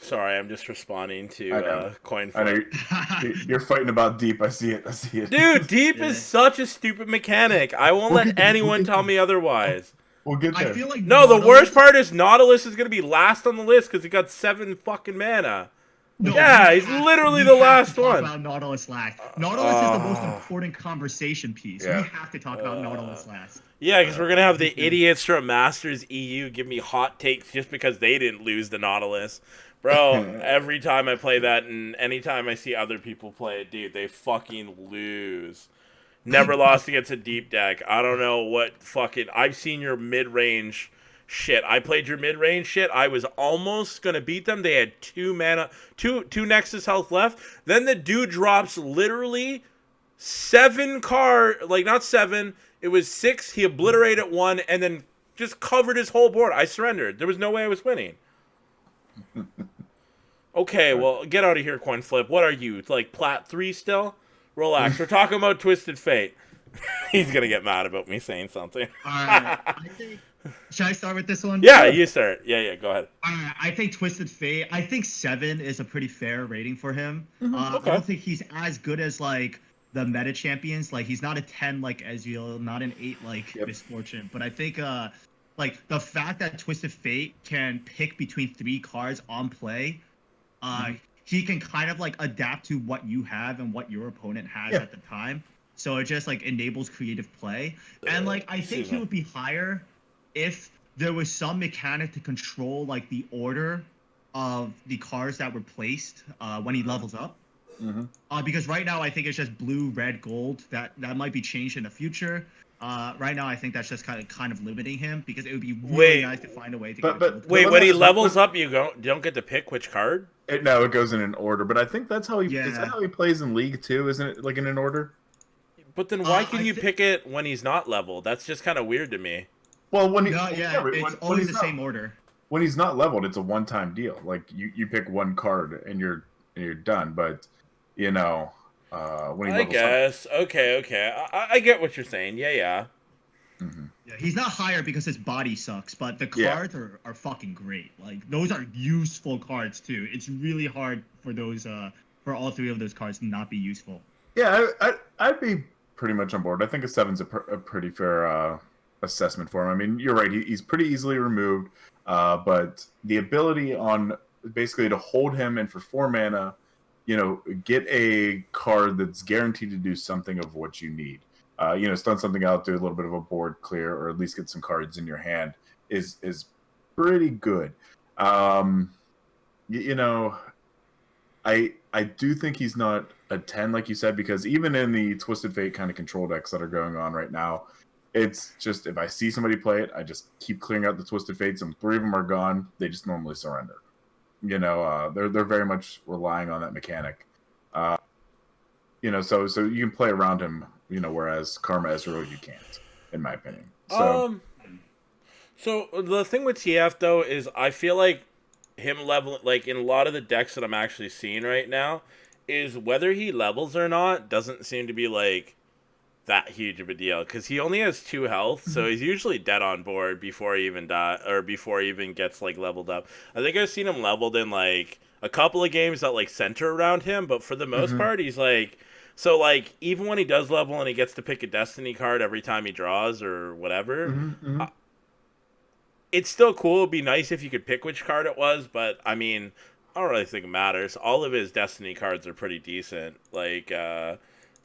Sorry, I'm just responding to coin flip. I know you're fighting about deep. I see it. Dude, deep is such a stupid mechanic. I won't let anyone tell me otherwise. We'll get there. I feel like the worst part is Nautilus is gonna be last on the list because he got 7 fucking mana. No, yeah, he's literally the last one. About Nautilus last. Nautilus is the most important conversation piece. Yeah. We have to talk about Nautilus last. Yeah, because we're gonna have the idiots from Masters EU give me hot takes just because they didn't lose the Nautilus. Bro, every time I play that and anytime I see other people play it, dude, they fucking lose. Never lost against a deep deck. I don't know what fucking... I've seen your mid-range shit. I played your mid-range shit. I was almost going to beat them. They had 2 mana, two Nexus health left. Then the dude drops literally 7 like not 7. It was 6. He obliterated 1 and then just covered his whole board. I surrendered. There was no way I was winning. Okay, well, get out of here, coin flip. What are you, like plat 3 still? Relax. We're talking about Twisted Fate. He's gonna get mad about me saying something. Alright, should I start with this one? Yeah, you start. Yeah, go ahead. I think Twisted Fate. I think 7 is a pretty fair rating for him. Okay. I don't think he's as good as like the meta champions. Like he's not a 10 like Ezreal, not an 8 like Misfortune. But I think like the fact that Twisted Fate can pick between 3 cards on play, he can kind of like adapt to what you have and what your opponent has at the time. So it just like enables creative play. And like I think he would be higher if there was some mechanic to control like the order of the cards that were placed when he levels up. Because right now I think it's just blue, red, gold. That might be changed in the future. Right now I think that's just kind of limiting him because it would be really nice to find a way to get gold. Wait, when he levels up, you don't get to pick which card? No, it goes in an order. But I think that's how he. Is that how he plays in League too? Isn't it like in an order? But then why can you pick it when he's not leveled? That's just kind of weird to me. Well, when he, it's always the same order. When he's not leveled, it's a one-time deal. Like you pick one card and you're done. But you know, when he levels up, okay. I get what you're saying. Yeah. Yeah, he's not higher because his body sucks, but the cards are fucking great. Like those are useful cards too. It's really hard for those for all 3 of those cards to not be useful. Yeah, I'd be pretty much on board. I think a 7's a pretty fair assessment for him. I mean, you're right. He's pretty easily removed, but the ability on basically to hold him and for 4 mana get a card that's guaranteed to do something of what you need. Stun something out, do a little bit of a board clear, or at least get some cards in your hand is pretty good. I do think he's not a 10, like you said, because even in the Twisted Fate kind of control decks that are going on right now, it's just if I see somebody play it, I just keep clearing out the Twisted Fates, and 3 of them are gone. They just normally surrender. They're very much relying on that mechanic. So you can play around him, whereas Karma Ezreal you can't, in my opinion. So the thing with TF though is I feel like him level, like in a lot of the decks that I'm actually seeing right now, is whether he levels or not doesn't seem to be like that huge of a deal, because he only has 2 health, so he's usually dead on board before he even before he even gets like leveled up. I think I've seen him leveled in like a couple of games that like center around him, but for the most part he's like, so like even when he does level and he gets to pick a destiny card every time he draws or whatever, it's still cool. It'd be nice if you could pick which card it was, but I mean, I don't really think it matters. All of his destiny cards are pretty decent, like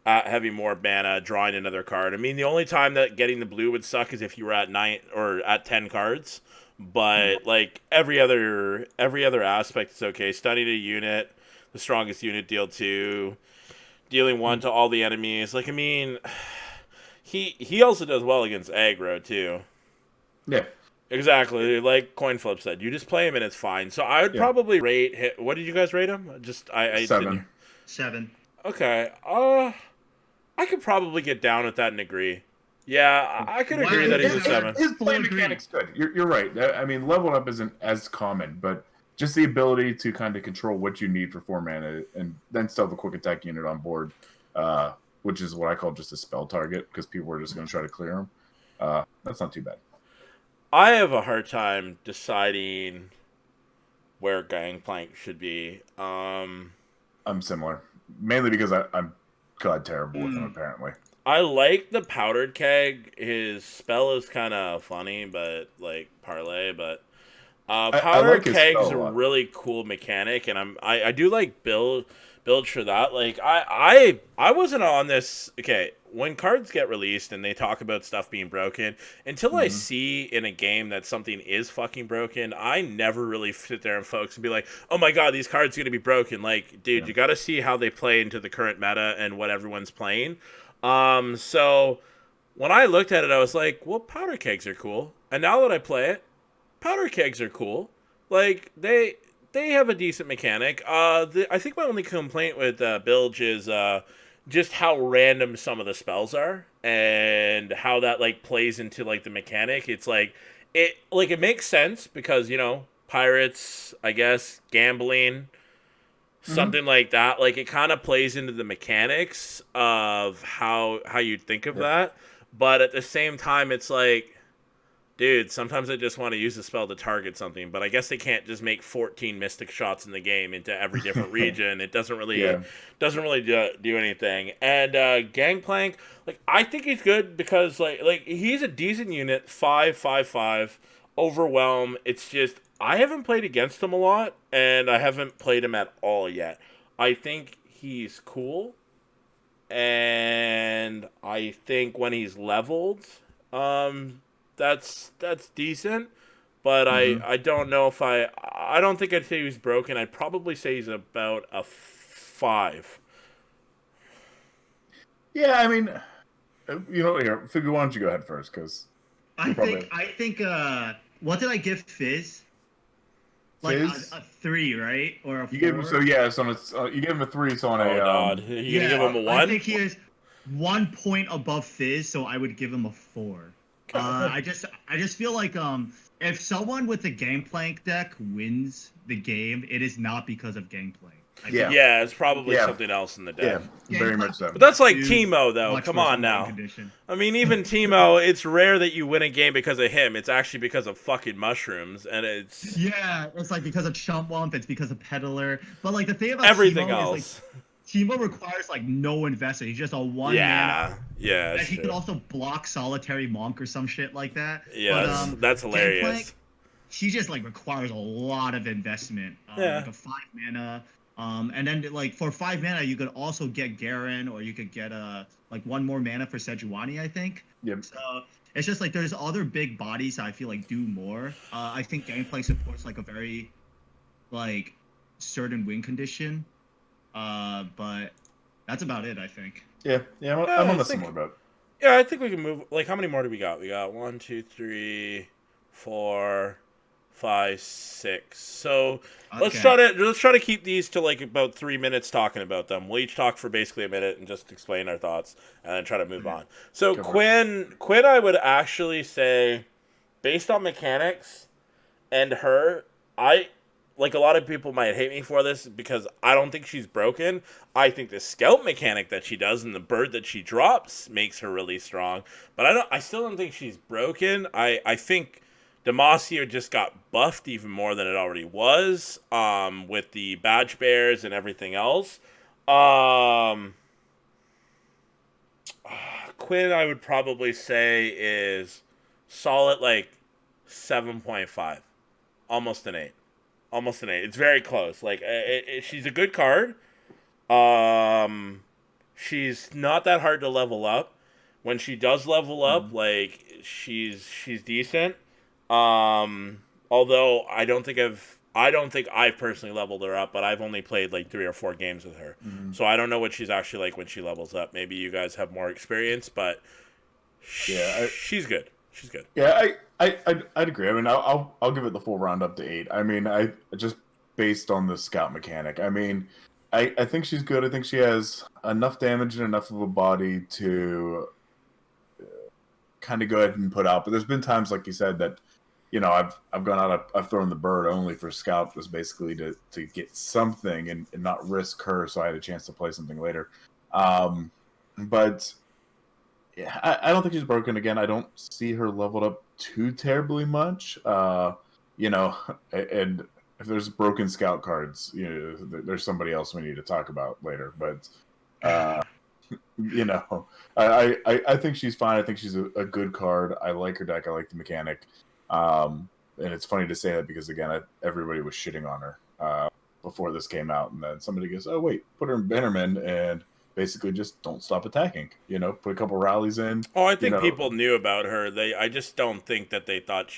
having more mana, drawing another card. I mean, the only time that getting the blue would suck is if you were at 9 or at 10 cards, but like every other aspect is okay. Stunning a unit, the strongest unit deal 2, dealing 1 to all the enemies. Like, I mean, he also does well against aggro too. Yeah. Exactly, like Coinflip said, you just play him and it's fine. So I would probably rate him. What did you guys rate him? I 7. 7. Okay. I could probably get down with that and agree. Yeah, I could agree that he's a 7. His play mechanic's good. You're right. I mean, level up isn't as common, but just the ability to kind of control what you need for 4 mana and then still have a quick attack unit on board, which is what I call just a spell target, because people are just going to try to clear him. That's not too bad. I have a hard time deciding where Gangplank should be. I'm similar, mainly because I'm terrible with him, apparently. I like the Powdered Keg. His spell is kind of funny, but like parlay. But Powdered Keg's a really cool mechanic, and I do like build for that. Like I wasn't on this. Okay, when cards get released and they talk about stuff being broken, until I see in a game that something is fucking broken, I never really sit there and focus and be like, oh my god, these cards are gonna be broken. Like, dude, you got to see how they play into the current meta and what everyone's playing. So when I looked at it, I was like, well, Powder Kegs are cool. And now that I play it, Powder Kegs are cool. Like, they have a decent mechanic. I think my only complaint with Bilge is just how random some of the spells are and how that like plays into like the mechanic. It's like it makes sense because, pirates, I guess, gambling, something like that. Like, it kind of plays into the mechanics of how you'd think of that. But at the same time, it's like, dude, sometimes I just want to use the spell to target something, but I guess they can't just make 14 mystic shots in the game into every different region. It doesn't really do anything. And Gangplank, like, I think he's good because like he's a decent unit, 5/5/5, overwhelm. It's just I haven't played against him a lot, and I haven't played him at all yet. I think he's cool, and I think when he's leveled, that's decent, but I don't know if I don't think I'd say he's broken. I'd probably say he's about a 5. Yeah, I mean, here, Fugu, why don't you go ahead first? Because I think what did I give Fizz? Like a 3, right? Or a 4? You gave him you gave him a 3. So on God, you gonna give him a 1? I think he is 1 point above Fizz, so I would give him a 4. I just feel like if someone with the Gangplank deck wins the game, it is not because of Gangplank. Yeah, it's probably something else in the deck. Yeah, very much so. But that's like Teemo, though. Come on now. I mean, even Teemo, it's rare that you win a game because of him. It's actually because of fucking mushrooms, and it's... Yeah, it's like because of Chump Wump, it's because of Peddler. But like the thing about everything Teemo else. Is, like, Teemo requires like no investment. He's just a 1 mana. Yeah. And he could also block Solitary Monk or some shit like that. Yeah, that's hilarious. Gangplank, he just like requires a lot of investment. Like a 5 mana And then like for 5 mana, you could also get Garen, or you could get like 1 more mana for Sejuani, I think. Yep. So it's just like there's other big bodies that I feel like do more. I think gameplay supports like a very like certain win condition. But that's about it, I think. Yeah, I'm Yeah, on I the think- similar boat. Yeah, I think we can move. Like, how many more do we got? We got 1, 2, 3, 4, 5, 6. So let's Okay. try to keep these to like about 3 minutes talking about them. We'll each talk for basically a minute and just explain our thoughts, and then try to move on. So Go for Quinn, I would actually say, based on mechanics and her, I like a lot of people might hate me for this because I don't think she's broken. I think the scout mechanic that she does and the bird that she drops makes her really strong. But I still don't think she's broken. I think Demacia just got buffed even more than it already was, with the badge bears and everything else. Quinn, I would probably say, is solid like 7.5, almost an 8. Almost an 8. It's very close. Like she's a good card. She's not that hard to level up. When she does level up, like she's decent. Although I don't think I've personally leveled her up, but I've only played like 3 or 4 games with her. Mm-hmm. So I don't know what she's actually like when she levels up. Maybe you guys have more experience, but Yeah, she's good. She's good. Yeah, I'd agree. I mean, I'll give it the full round up to 8. I mean, I just based on the scout mechanic. I mean, I think she's good. I think she has enough damage and enough of a body to kind of go ahead and put out. But there's been times, like you said, that I've gone out. I've thrown the bird only for scout, was basically to get something and not risk her, so I had a chance to play something later. But yeah, I don't think she's broken. Again, I don't see her leveled up too terribly much. And if there's broken scout cards, there's somebody else we need to talk about later. But I think she's fine. I think she's a good card. I like her deck. I like the mechanic. And it's funny to say that because again, everybody was shitting on her before this came out, and then somebody goes, "Oh wait, put her in Bannerman and." Basically, just don't stop attacking. Put a couple rallies in. Oh, I think people knew about her. I just don't think that they thought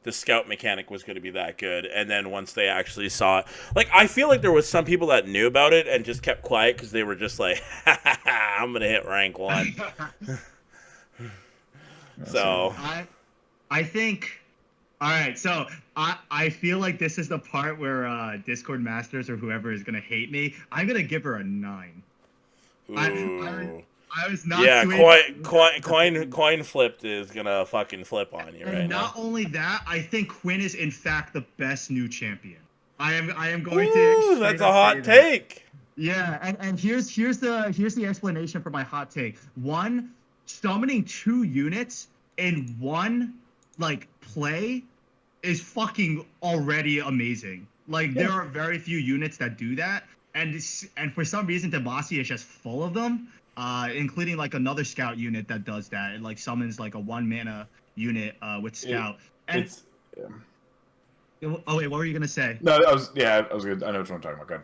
the scout mechanic was going to be that good. And then once they actually saw it, like I feel like there was some people that knew about it and just kept quiet because they were just like, "I'm going to hit rank 1." So I think. All right, so I feel like this is the part where Discord Masters or whoever is gonna hate me. I'm gonna give her a 9. I was not. Yeah, coin flipped is gonna fucking flip on you right and now. not only that, I think Quinn is in fact the best new champion. I am going to. That's a hot take. Yeah, and here's the explanation for my hot take. 1, summoning 2 units in one like play is fucking already amazing. Like there are very few units that do that. And for some reason, Demacia is just full of them, including like another scout unit that does that. It like summons like a 1 mana unit with scout. Oh wait, what were you gonna say? No, I was good. I know what you're talking about. Good.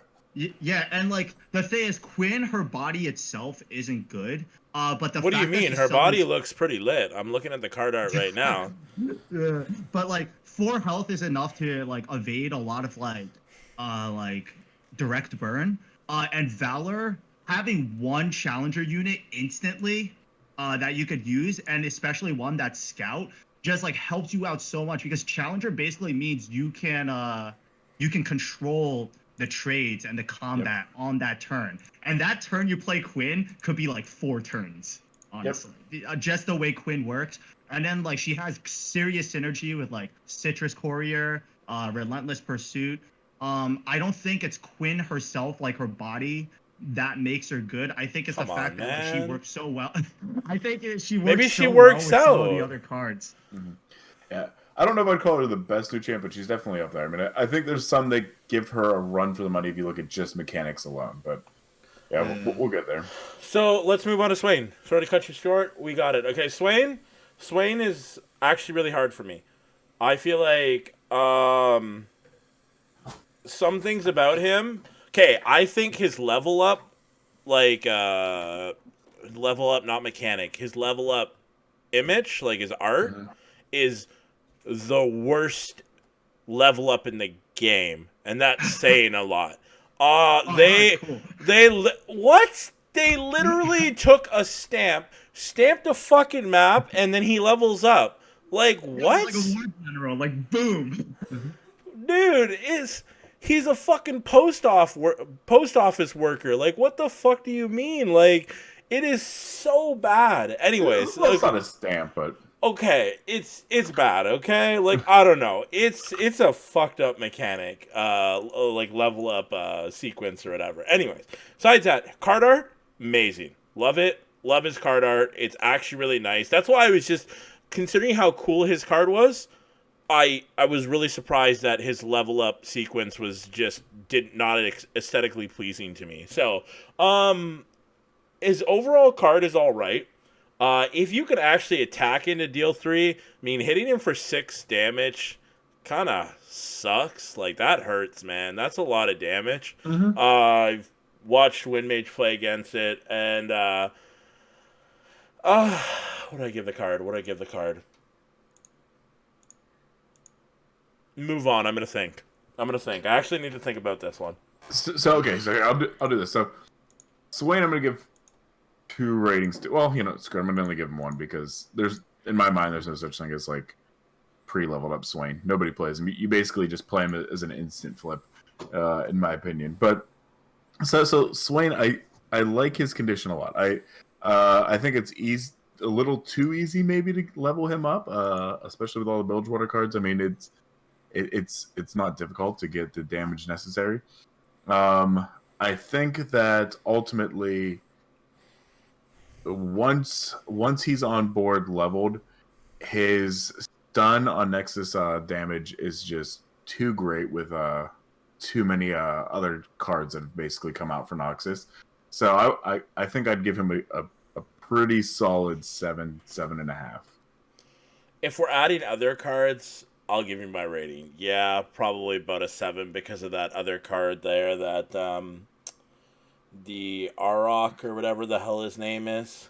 Yeah, and like the thing is, Quinn, her body itself isn't good. But what do you mean? Her body looks pretty lit. I'm looking at the card art right now. But like 4 health is enough to like evade a lot of like direct burn, and Valor having 1 challenger unit instantly that you could use, and especially one that's scout, just like helps you out so much because challenger basically means you can control the trades and the combat on that turn, and that turn you play Quinn could be like 4 turns, honestly. Just the way Quinn works. And then like she has serious synergy with like Citrus Courier, Relentless Pursuit. I don't think it's Quinn herself, like her body, that makes her good. I think it's the fact that she works so well. I think she works. Maybe she so works well with out. some of the other cards. Mm-hmm. Yeah, I don't know if I'd call her the best new champ, but she's definitely up there. I mean, I think there's some that give her a run for the money if you look at just mechanics alone. But yeah, we'll get there. So let's move on to Swain. Sorry to cut you short. We got it. Okay, Swain. Swain is actually really hard for me. I feel like some things about him. okay, I think his level up, like level up, not mechanic. His level up image, like his art, Mhm. is the worst level up in the game, and that's saying a lot. Uh, Oh, alright, they cool. what? They literally took a stamped a fucking map, and then he levels up. Like Yeah, it's like a what? war general, like boom. Mhm. Dude, he's a fucking post office worker. Like, what the fuck do you mean? Like, it is so bad. Anyways, Well, it's not a stamp, but okay, it's bad. Okay, like I don't know, it's a fucked up mechanic. Like level up sequence or whatever. Anyways, besides that, card art amazing. Love it. Love his card art. It's actually really nice. That's why I was just considering how cool his card was. I was really surprised that his level up sequence was just did not aesthetically pleasing to me. So, his overall card is all right. If you could actually attack into deal 3, I mean, hitting him for 6 damage kind of sucks. Like, that hurts, man. That's a lot of damage. Mhm. I've watched Windmage play against it, and, what do I give the card? What do I give the card? Move on. I'm going to think. I actually need to think about this one. so okay, so I'll do this. So Swain, I'm gonna give 2 ratings to. Well, screw it, I'm gonna only give him 1 because in my mind there's no such thing as like pre-leveled up Swain. Nobody plays him. You basically just play him as an instant flip, in my opinion. But so Swain, I like his condition a lot. I think it's a little too easy maybe to level him up, especially with all the Bilgewater cards. I mean, it's not difficult to get the damage necessary. I think that ultimately, once he's on board leveled, his stun on Nexus damage is just too great with too many other cards that have basically come out for Noxus. So I think I'd give him a pretty solid 7.5. If we're adding other cards, I'll give you my rating. Yeah, probably about a 7 because of that other card there, that the Arok or whatever the hell his name is.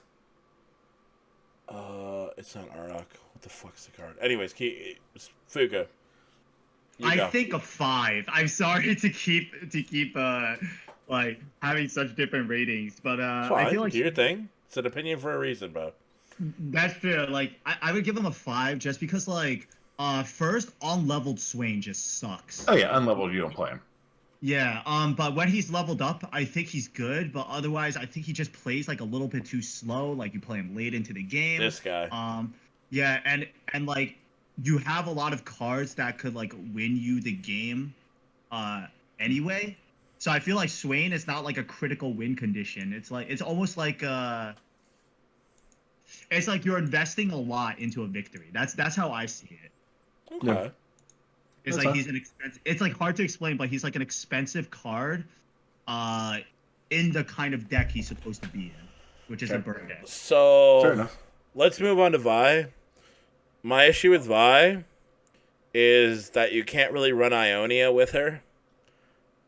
It's not Arok. What the fuck's the card? Anyways, Fuga. I think a 5. I'm sorry to keep like having such different ratings, but Fine, I feel like do your thing. It's an opinion for a reason, bro. that's fair. Like I would give him a 5 just because like first unleveled Swain just sucks. Oh yeah, unleveled you don't play him. Yeah, but when he's leveled up, I think he's good. But otherwise, I think he just plays like a little bit too slow. Like you play him late into the game. This guy. Yeah, and like you have a lot of cards that could like win you the game, anyway. So I feel like Swain is not like a critical win condition. It's almost like it's like you're investing a lot into a victory. That's how I see it. Okay. Yeah. It's That's like fine. he's an expensive. It's like hard to explain, but he's like an expensive card, in the kind of deck he's supposed to be in, which is a bird deck. So Fair enough. let's move on to Vi. My issue with Vi is that you can't really run Ionia with her.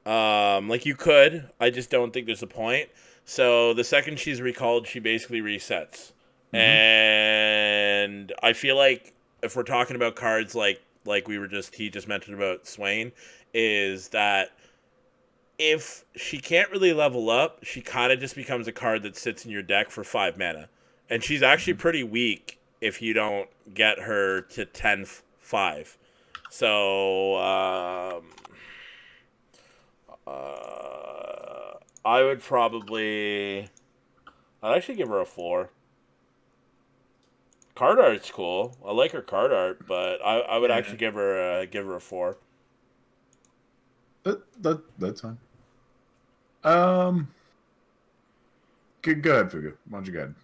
Like you could, I just don't think there's a point. So the second she's recalled, she basically resets. Mhm. And I feel like if we're talking about cards like he just mentioned about Swain, is that if she can't really level up, she kind of just becomes a card that sits in your deck for 5 mana. And she's actually pretty weak if you don't get her to 10-5. So, I would probably... I'd actually give her a 4. Card art's cool. I like her card art, but I would actually give her a 4. That's fine. Go ahead, Fugu. Why don't you go ahead?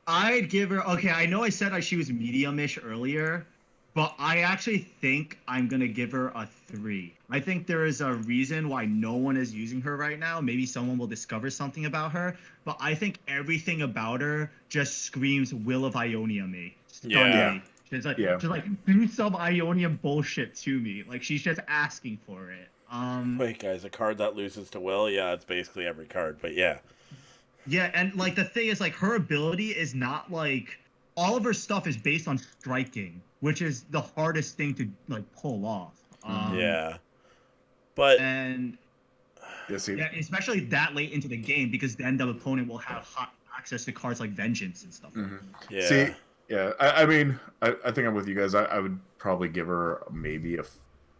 I'd give her. Okay, I know I said she was medium-ish earlier, but I actually think I'm gonna give her a 3. I think there is a reason why no one is using her right now. Maybe someone will discover something about her, but I think everything about her just screams Will of Ionia me. Stun Yeah. me. She's like, Yeah. just like do some Ionia bullshit to me. Like she's just asking for it. Wait, guys, a card that loses to Will? Yeah, it's basically every card, but yeah. Yeah, and like the thing is, like her ability is not like all of her stuff is based on striking, which is the hardest thing to like pull off. Yeah. But And yeah, especially that late into the game, because then the opponent will have hot access to cards like Vengeance and stuff. Mm-hmm. yeah. See, yeah, I mean, I think I'm with you guys. I would probably give her maybe a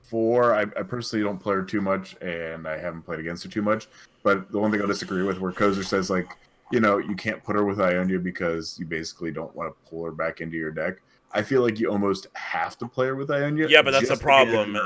4. I personally don't play her too much, and I haven't played against her too much. But the one thing I disagree with, where Kozer says, like, you know, you can't put her with Ionia because you basically don't want to pull her back into your deck. I feel like you almost have to play her with Ionia. Yeah, but that's the problem.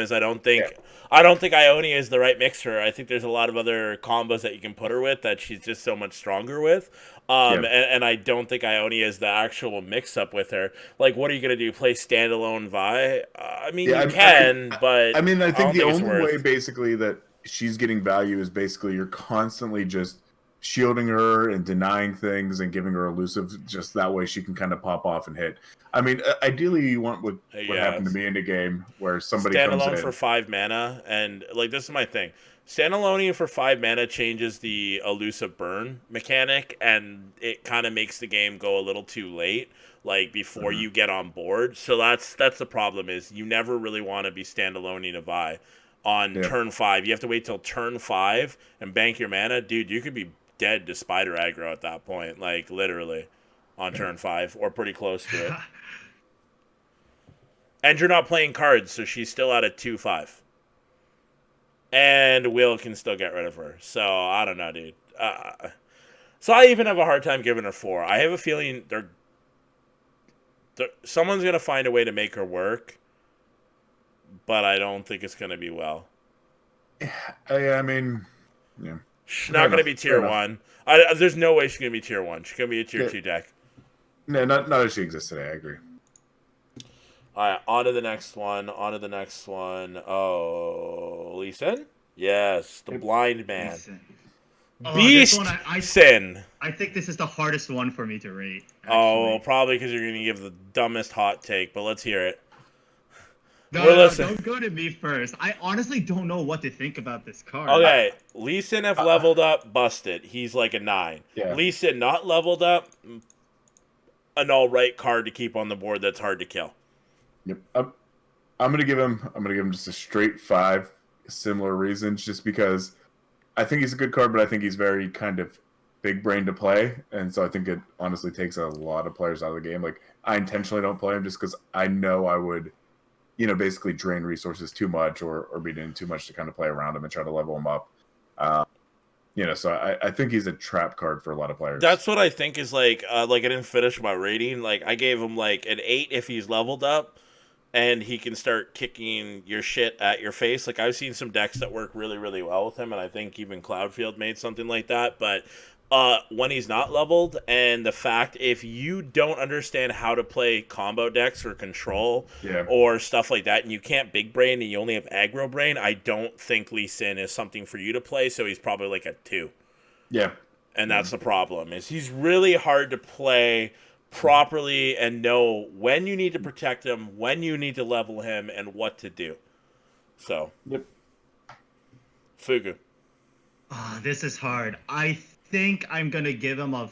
Is I don't think Ionia is the right mixer. I think there's a lot of other combos that you can put her with that she's just so much stronger with. And I don't think Ionia is the actual mix-up with her. Like, what are you going to do? Play standalone Vi? I mean, you can, but... I mean, I think the it's only worth. way, basically, that she's getting value is basically you're constantly just shielding her and denying things and giving her elusive, just that way she can kind of pop off and hit. I mean, ideally, you want what happened to me in the game, where somebody comes in. Standalone for 5 mana, and, like, this is my thing. Standalone for 5 mana changes the elusive burn mechanic, and it kind of makes the game go a little too late, like before you get on board. So that's the problem, is you never really want to be standalone a Vi on turn 5. You have to wait till turn 5 and bank your mana. Dude, you could be dead to spider aggro at that point, like literally on turn 5 or pretty close to it. And you're not playing cards, so she's still at a 2/5. And Will can still get rid of her. So, I don't know, dude. So I even have a hard time giving her 4. I have a feeling someone's going to find a way to make her work. But I don't think it's going to be well. I mean, yeah. She's not going to be tier 1. There's no way she's going to be tier 1. She's going to be a tier 2 deck. No, not as she exists today. I agree. All right, on to the next one. Oh, Lee Sin? Yes, the blind man. Beast Sin. I think this is the hardest one for me to rate. Actually. Oh, probably because you're going to give the dumbest hot take, but let's hear it. No, don't go to me first. I honestly don't know what to think about this card. Okay, Lee Sin if leveled up, busted. He's like a 9. Yeah. Lee Sin not leveled up, an all-right card to keep on the board that's hard to kill. Yep. I'm gonna give him just a straight 5. Similar reasons, just because I think he's a good card, but I think he's very kind of big brain to play, and so I think it honestly takes a lot of players out of the game. Like, I intentionally don't play him just because I know I would, you know, basically drain resources too much or be doing too much to kind of play around him and try to level him up. You know, so I think he's a trap card for a lot of players. That's what I think is like I didn't finish my rating. Like, I gave him like an 8 if he's leveled up, and he can start kicking your shit at your face. Like, I've seen some decks that work really, really well with him, and I think even Cloudfield made something like that. But when he's not leveled, and the fact if you don't understand how to play combo decks or control or stuff like that, and you can't big brain and you only have aggro brain, I don't think Lee Sin is something for you to play, so he's probably like a 2. Yeah. And that's the problem, is he's really hard to play properly and know when you need to protect him, when you need to level him, and what to do. So, Fugu. This is hard. I think I'm gonna give him a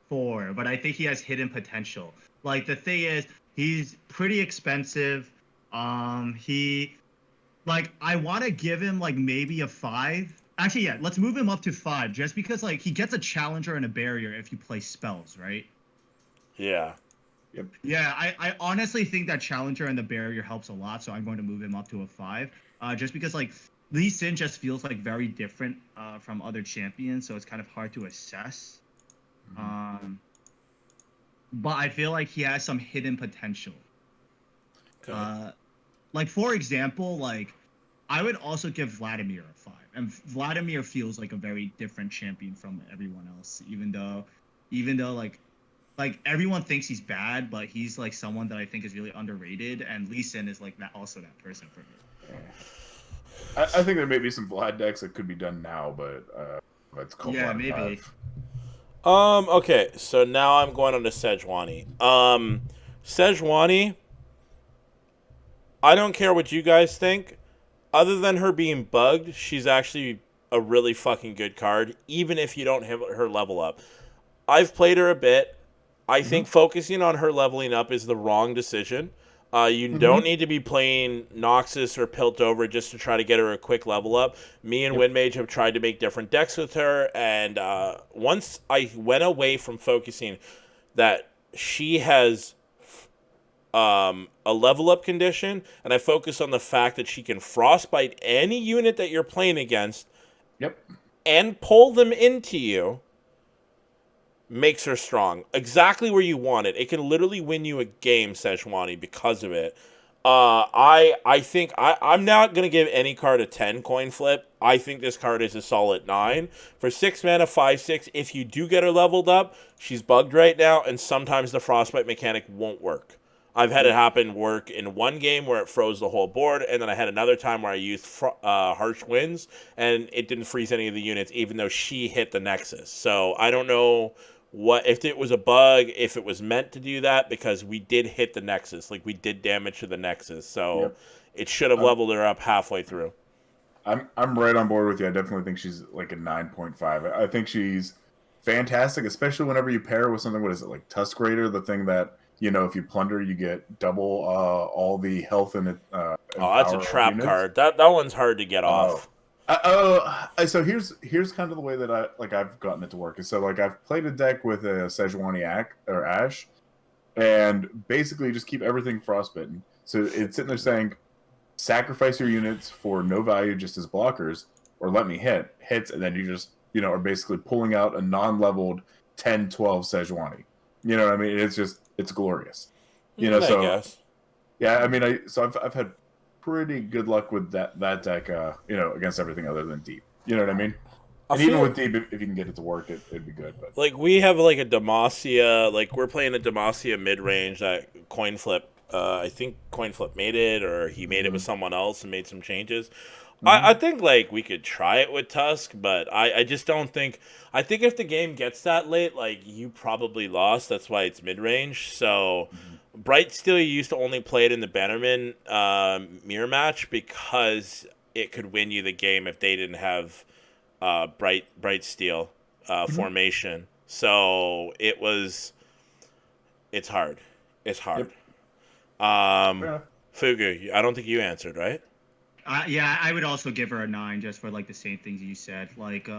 4, but I think he has hidden potential. Like, the thing is, he's pretty expensive. I want to give him like maybe a 5. Actually, yeah, let's move him up to 5, just because like he gets a challenger and a barrier if you play spells, right? Yeah. Yep. Yeah, I honestly think that challenger and the barrier helps a lot, so I'm going to move him up to a 5. Just because like Lee Sin just feels like very different from other champions, so it's kind of hard to assess. But I feel like he has some hidden potential. Okay. Like, for example, like I would also give Vladimir a 5, and Vladimir feels like a very different champion from everyone else, even though like everyone thinks he's bad, but he's like someone that I think is really underrated, and Lee Sin is like also that person for me. I think there may be some Vlad decks that could be done now, but let's call Vlad maybe. 5. Okay, so now I'm going on to Sejuani. Sejuani, I don't care what you guys think. other than her being bugged, she's actually a really fucking good card, even if you don't have her level up. I've played her a bit. I think focusing on her leveling up is the wrong decision. You don't need to be playing Noxus or Piltover just to try to get her a quick level up. Me and Windmage have tried to make different decks with her, and once I went away from focusing that she has a level up condition, and I focus on the fact that she can frostbite any unit that you're playing against and pull them into you, makes her strong. Exactly where you want it. It can literally win you a game, Sejuani, because of it. I think I'm not going to give any card a 10 coin flip. I think this card is a solid 9. For 6 mana, 5/6, if you do get her leveled up, she's bugged right now, and sometimes the frostbite mechanic won't work. I've had it work in one game where it froze the whole board, and then I had another time where I used Harsh Winds, and it didn't freeze any of the units, even though she hit the Nexus. So I don't know what if it was a bug, if it was meant to do that, because we did hit the Nexus, like we did damage to the Nexus, so it should have leveled her up halfway through. I'm right on board with you. I definitely think she's like a 9.5. I think she's fantastic, especially whenever you pair her with something. What is it, like Tusk Raider, the thing that, you know, if you plunder, you get double all the health and that's a trap card. That one's hard to get off. So here's kind of the way that I've gotten it to work. So like I've played a deck with a Sejuani Ash, and basically just keep everything frostbitten. So it's sitting there saying, sacrifice your units for no value just as blockers, or let me hits, and then you just, you know, are basically pulling out a non-leveled 10-12 Sejuani. You know what I mean? It's glorious. You know, so guess. Yeah, I mean, I've had pretty good luck with that deck, you know, against everything other than deep. You know what I mean? And even with deep, if you can get it to work, it'd be good. But like we have like a Demacia, like we're playing a Demacia mid range that coin flip. I think coin flip made it, or he made it with someone else and made some changes. I think like we could try it with Tusk, but I just don't think. I think if the game gets that late, like you probably lost. That's why it's mid range. So Bright Steel used to only play it in the Bannerman mirror match because it could win you the game if they didn't have Bright Steel formation. So it's hard. It's hard. Fugu, I don't think you answered, right? Yeah, I would also give her a 9 just for like the same things you said, like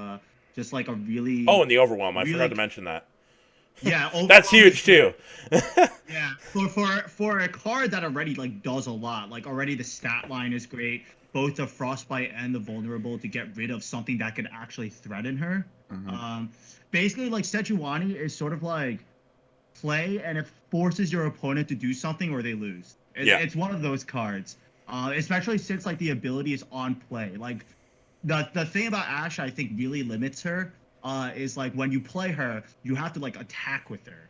just like a really. Oh, and the Overwhelm. I forgot to mention that. Yeah, that's huge too. Yeah, for a card that already like does a lot, like already the stat line is great, both the frostbite and the vulnerable to get rid of something that could actually threaten her. Basically, like Sejuani is sort of like play, and it forces your opponent to do something or they lose. It's one of those cards. Especially since like the ability is on play. Like the thing about Ashe I think really limits her is like when you play her, you have to like attack with her.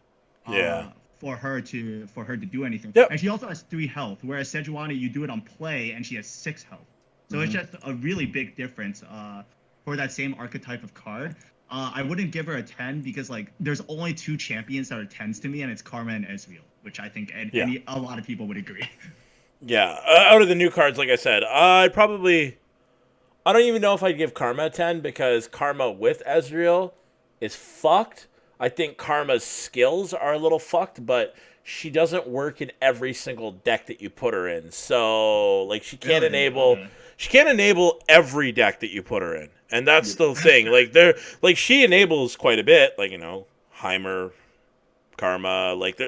For her to do anything. And she also has 3 health, whereas Sejuani you do it on play and she has 6 health. So it's just a really big difference for that same archetype of card. I wouldn't give her a 10 because like there's only 2 champions that are 10s to me, and it's Karma and Ezreal, which I think a lot of people would agree. Yeah, out of the new cards, like I said, I don't even know if I'd give Karma a 10 because Karma with Ezreal is fucked. I think Karma's skills are a little fucked, but she doesn't work in every single deck that you put her in. So, like, she can't enable every deck that you put her in, and that's the thing. Like, she enables quite a bit, like, you know, Heimer, Karma, like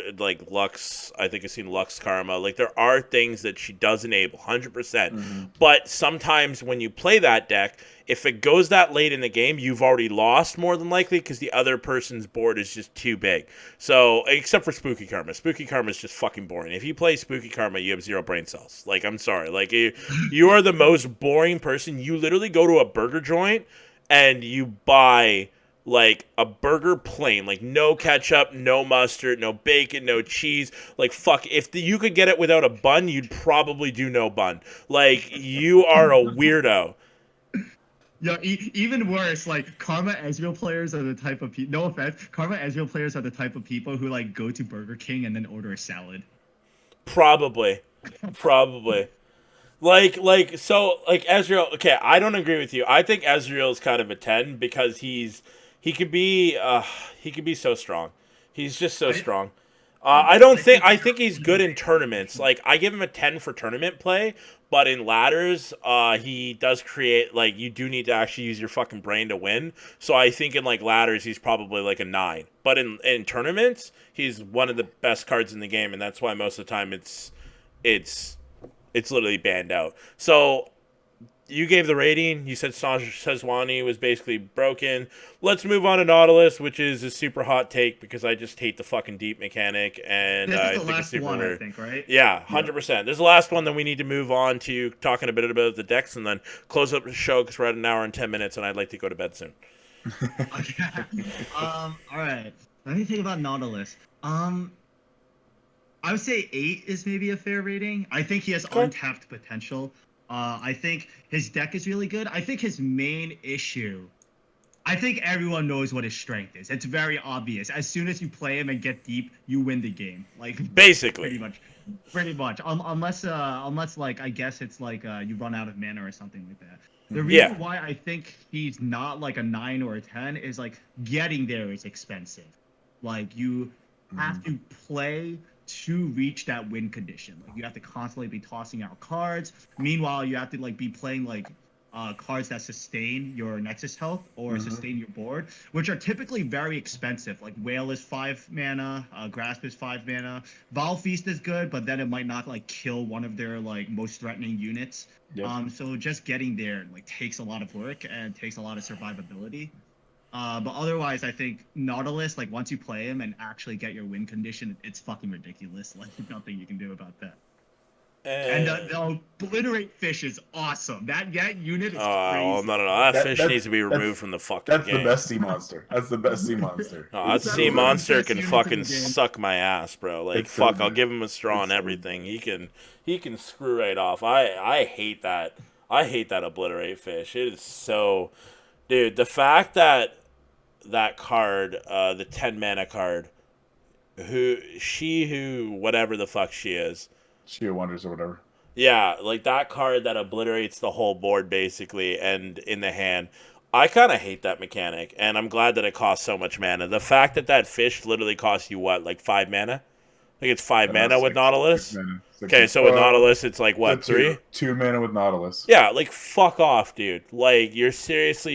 Lux. I think I've seen Lux Karma. Like there are things that she does enable, 100%. But sometimes when you play that deck, if it goes that late in the game, you've already lost more than likely because the other person's board is just too big. So except for Spooky Karma, Spooky Karma is just fucking boring. If you play Spooky Karma, you have 0 brain cells. Like I'm sorry, like you are the most boring person. You literally go to a burger joint and you buy like a burger plain, like no ketchup, no mustard, no bacon, no cheese. Like fuck, if you could get it without a bun, you'd probably do no bun. Like you are a weirdo. Yeah, even worse, like Karma Ezreal players are the type of people. No offense, Karma Ezreal players are the type of people who like go to Burger King and then order a salad. Probably. So Ezreal. Okay, I don't agree with you. I think Ezreal's kind of a 10 because he could be so strong. He's just so I strong. Yeah. I think he's good in tournaments. Like I give him a 10 for tournament play, but in ladders, he does create like you do need to actually use your fucking brain to win. So I think in like ladders, he's probably like a 9. But in tournaments, he's one of the best cards in the game, and that's why most of the time it's it's literally banned out. So you gave the rating. You said Sejuani was basically broken. Let's move on to Nautilus, which is a super hot take because I just hate the fucking deep mechanic, and This is I the think it's last super one, I weird. think, right? Yeah, 100%. This is the last one. Then we need to move on to talking a bit about the decks, and then close up the show because we're at an hour and 10 minutes, and I'd like to go to bed soon. Okay. All right. Let me think about Nautilus. I would say 8 is maybe a fair rating. I think he has Okay. untapped potential. I think his deck is really good. I think his main issue. I think everyone knows what his strength is. It's very obvious. As soon as you play him and get deep, you win the game. Like Basically. pretty much. Unless like I guess it's like you run out of mana or something like that. The Yeah. reason why I think he's not like a 9 or a 10 is like getting there is expensive. Like you have to play to reach that win condition. Like you have to constantly be tossing out cards. Meanwhile, you have to like be playing like cards that sustain your Nexus health or sustain your board, which are typically very expensive. Like Whale is 5 mana, Grasp is 5 mana, Val Feast is good, but then it might not like kill one of their like most threatening units. Yep. So just getting there like takes a lot of work and takes a lot of survivability. But otherwise, I think Nautilus, like once you play him and actually get your win condition, it's fucking ridiculous. Like nothing you can do about that. And the obliterate fish is awesome. That unit is crazy. no. That fish That's- needs to be that's- removed from the fucking That's game. the best sea monster. That's the best sea monster. No, that It's sea so monster best can units in the fucking game. suck my ass, bro. Like It's so fuck, I'll good. give him a straw It's and so everything. He can screw right off. I hate that. I hate that obliterate fish. It is so, dude. The fact that that card, the 10 mana card, who whatever the fuck she is. Sheer Wonders or whatever. Yeah, like that card that obliterates the whole board basically and in the hand. I kind of hate that mechanic, and I'm glad that it costs so much mana. The fact that that fish literally costs you what, like 5 mana? I think it's 5 mana with Nautilus. 6 mana. Okay, so with Nautilus, it's like what, 3? 2 mana with Nautilus. Yeah, like fuck off, dude. Like you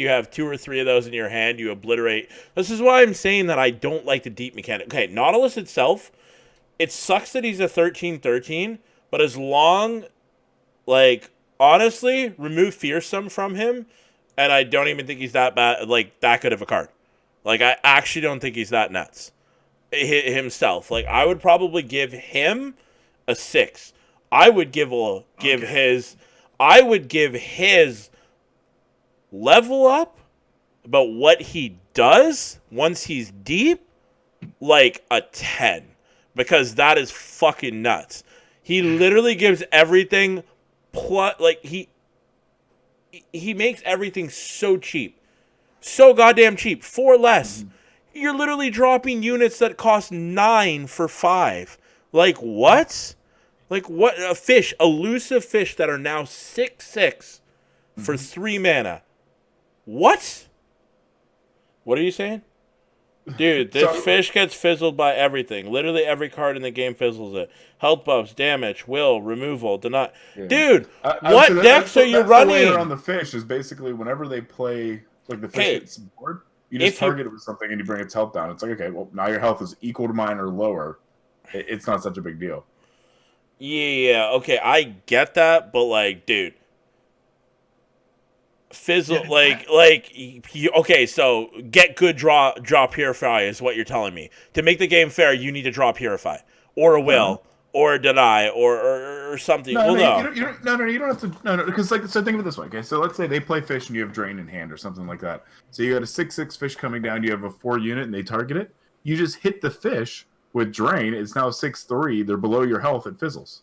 have 2 or 3 of those in your hand, you obliterate. This is why I'm saying that I don't like the deep mechanic. Okay, Nautilus itself, it sucks that he's a 13/13, but as long, like honestly, remove Fearsome from him, and I don't even think he's that bad, like that good of a card. Like I actually don't think he's that nuts himself. Like I would probably give him a 6. I would give his level up, but what he does once he's deep, like a 10, because that is fucking nuts. He literally gives everything plus, like he makes everything so cheap, so goddamn cheap, 4 less. You're literally dropping units that cost 9 for 5. Like what? Like what? A fish, elusive fish that are now 6/6 for 3 mana. What? What are you saying? Dude, this fish gets fizzled by everything. Literally every card in the game fizzles it. Health buffs, damage, will, removal, deny. Yeah. Dude, I what would say decks are you that's the way running? around the fish is basically whenever they play, like the fish Okay. gets bored, you just target it with something and you bring its health down. It's like, okay, well, now your health is equal to mine or lower. It's not such a big deal. Yeah, okay, I get that, but like, dude, fizzle, okay, so get good, draw Purify is what you're telling me. To make the game fair, you need to draw Purify, or a will, or a deny, or something. No, Well, you don't have to. No, because so think of it this way. Okay, so let's say they play fish and you have drain in hand or something like that. So you got a 6/6 fish coming down. You have a 4 unit and they target it. You just hit the fish with drain. It's now 6/3. They're below your health. It fizzles.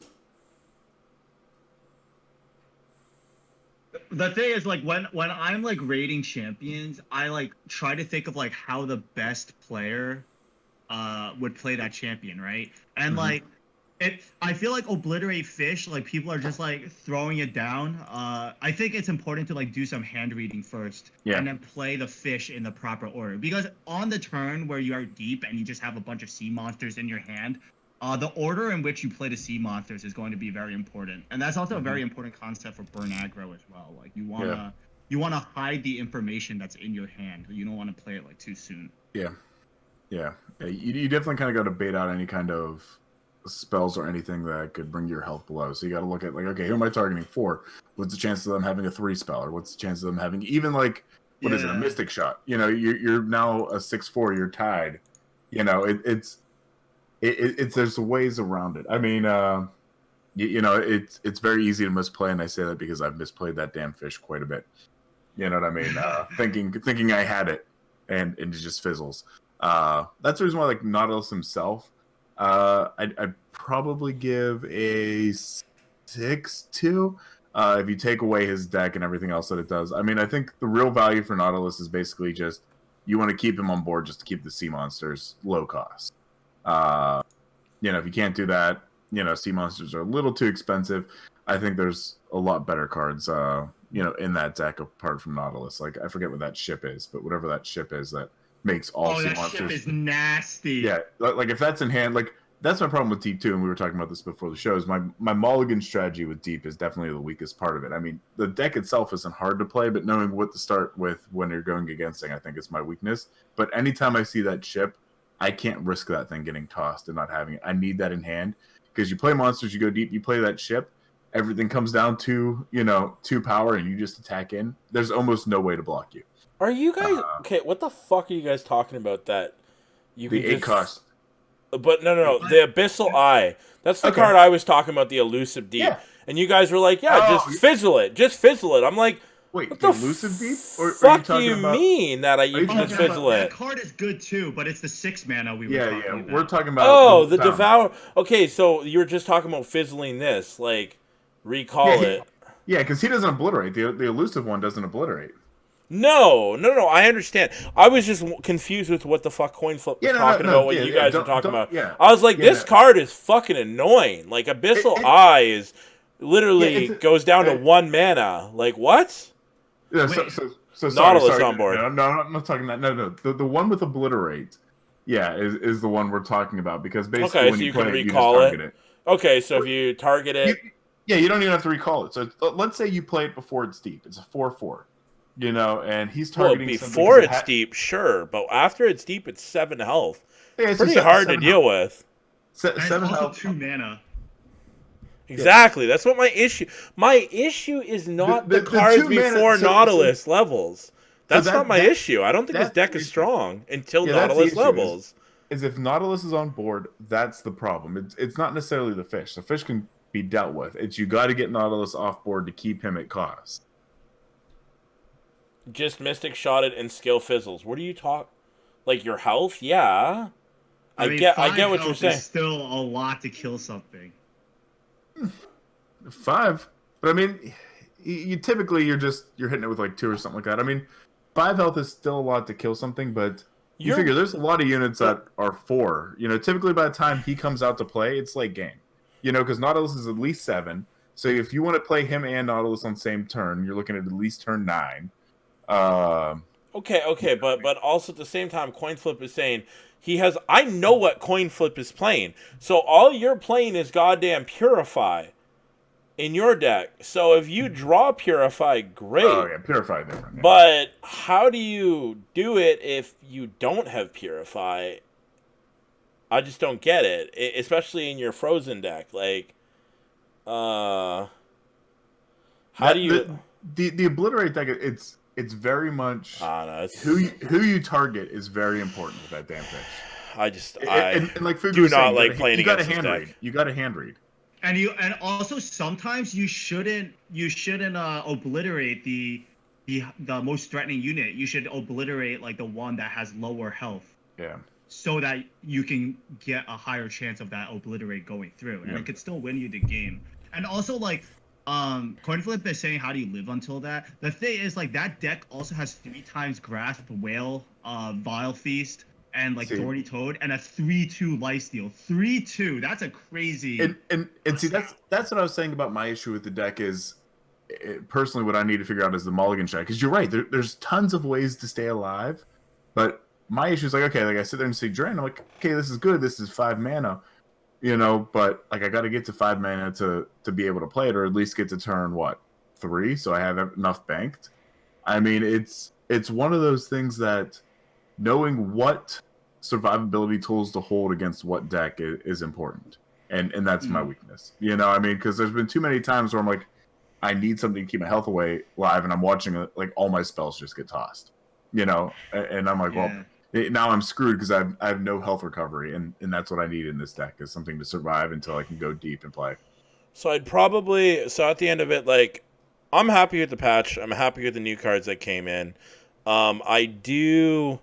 The thing is, like when I'm like rating champions, I like try to think of like how the best player would play that champion, right? And like I feel like obliterate fish, like people are just like throwing it down. I think it's important to like do some hand reading first, Yeah. and then play the fish in the proper order. Because on the turn where you are deep and you just have a bunch of sea monsters in your hand, the order in which you play the sea monsters is going to be very important, and that's also a very important concept for burn aggro as well. Like you wanna hide the information that's in your hand. You don't want to play it like too soon. Yeah. You definitely kind of got to bait out any kind of spells or anything that could bring your health below. So you got to look at like, okay, who am I targeting for? What's the chance of them having a 3 spell, or what's the chance of them having even like what is it, a mystic shot? You know, you're now a 6/4, you're tied. You know, it's there's ways around it. I mean, you know, it's very easy to misplay, and I say that because I've misplayed that damn fish quite a bit. You know what I mean? Thinking I had it, and it just fizzles. That's the reason why, like, Nautilus himself, I'd probably give a 6/2 if you take away his deck and everything else that it does. I mean, I think the real value for Nautilus is basically just you want to keep him on board just to keep the sea monsters low cost. You know, if you can't do that, you know, sea monsters are a little too expensive. I think there's a lot better cards, you know, in that deck apart from Nautilus. Like, I forget what that ship is, but whatever that ship is that makes all sea monsters. Ship is nasty. Yeah, like if that's in hand, like that's my problem with Deep too, and we were talking about this before the show. Is my mulligan strategy with Deep is definitely the weakest part of it. I mean, the deck itself isn't hard to play, but knowing what to start with when you're going against thing, I think is my weakness. But anytime I see that ship, I can't risk that thing getting tossed and not having it. I need that in hand because you play monsters, you go deep, you play that ship. Everything comes down to, you know, 2 power, and you just attack in. There's almost no way to block you. Are you guys okay? What the fuck are you guys talking about? That you the can 8 just... cost. But no, the Abyssal Eye. That's the card I was talking about, the Elusive Deep. Yeah. And you guys were like, just fizzle it. Just fizzle it. I'm like, wait, what the Elusive Deep? Or fuck do you mean that you can just fizzle it? That card is good too, but it's the 6 mana we were talking about. Yeah, we're talking about... the Devour. Okay, so you were just talking about fizzling this. Like, recall it. Yeah, because he doesn't obliterate. The Elusive one doesn't obliterate. No, I understand. I was just confused with what the fuck Coinflip was talking about, what you guys were talking about. Yeah, I was like, this card is fucking annoying. Like, Abyssal Eye is literally goes down to 1 mana. Like, what? Yeah, so Nautilus on board. No, I'm not talking that. No. The one with obliterate, is the one we're talking about, because basically when you play it, you just target it. Okay, so if you target it... you don't even have to recall it. So let's say you play it before it's deep. It's a 4/4. You know, and he's targeting... Well, before it's deep, sure. But after it's deep, it's 7 health. Yeah, it's pretty hard to deal with. 7 health. 2 mana. Exactly. That's what my issue... My issue is not the cards before Nautilus levels. That's not my issue. I don't think this deck is strong until Nautilus levels. Is if Nautilus is on board, that's the problem. It's not necessarily the fish. The fish can be dealt with. It's you got to get Nautilus off board to keep him at cost. Just Mystic Shot it and skill fizzles. What do you talk? Like your health? Yeah. I get what you're saying. Is still a lot to kill something. 5, but I mean, you typically you're hitting it with like 2 or something like that. I mean, 5 health is still a lot to kill something, but you figure there's a lot of units that are 4. You know, typically by the time he comes out to play, it's late game. You know, because Nautilus is at least 7. So if you want to play him and Nautilus on the same turn, you're looking at least turn 9. Okay, but also at the same time, Coinflip is saying he has... I know what Coinflip is playing. So all you're playing is goddamn Purify in your deck. So if you draw Purify, great. Oh, yeah, Purify different. Yeah. But how do you do it if you don't have Purify? I just don't get it. Especially in your Frozen deck. Like, how do you... The Obliterate deck, it's very much who you target is very important with that damn fish. And like Fugu do was not saying, like playing against this deck. You got to hand read. And also sometimes you shouldn't obliterate the most threatening unit. You should obliterate like the one that has lower health. Yeah. So that you can get a higher chance of that obliterate going through, and it could still win you the game. And also like. Coinflip is saying, how do you live until that? The thing is, like, that deck also has 3 times Grasp, Whale, Vile Feast, and like See, Thorny Toad and a 3/2 lifesteal. 3/2. That's a crazy. and see, that's what I was saying about my issue with the deck is personally what I need to figure out is the mulligan strat. Because you're right, there's tons of ways to stay alive, but my issue is like, okay, like I sit there and see Drain, I'm like, okay, this is good. This is 5 mana, but like I got to get to 5 mana to be able to play it, or at least get to turn 3, so I have enough banked. I mean, it's one of those things that knowing what survivability tools to hold against what deck is important, and that's my weakness. I mean, because there's been too many times where I'm like, I need something to keep my health away live, and I'm watching it, like all my spells just get tossed, and I'm like, well, now I'm screwed because I have no health recovery, and that's what I need in this deck is something to survive until I can go deep and play. So at the end of it, like, I'm happy with the patch. I'm happy with the new cards that came in. I do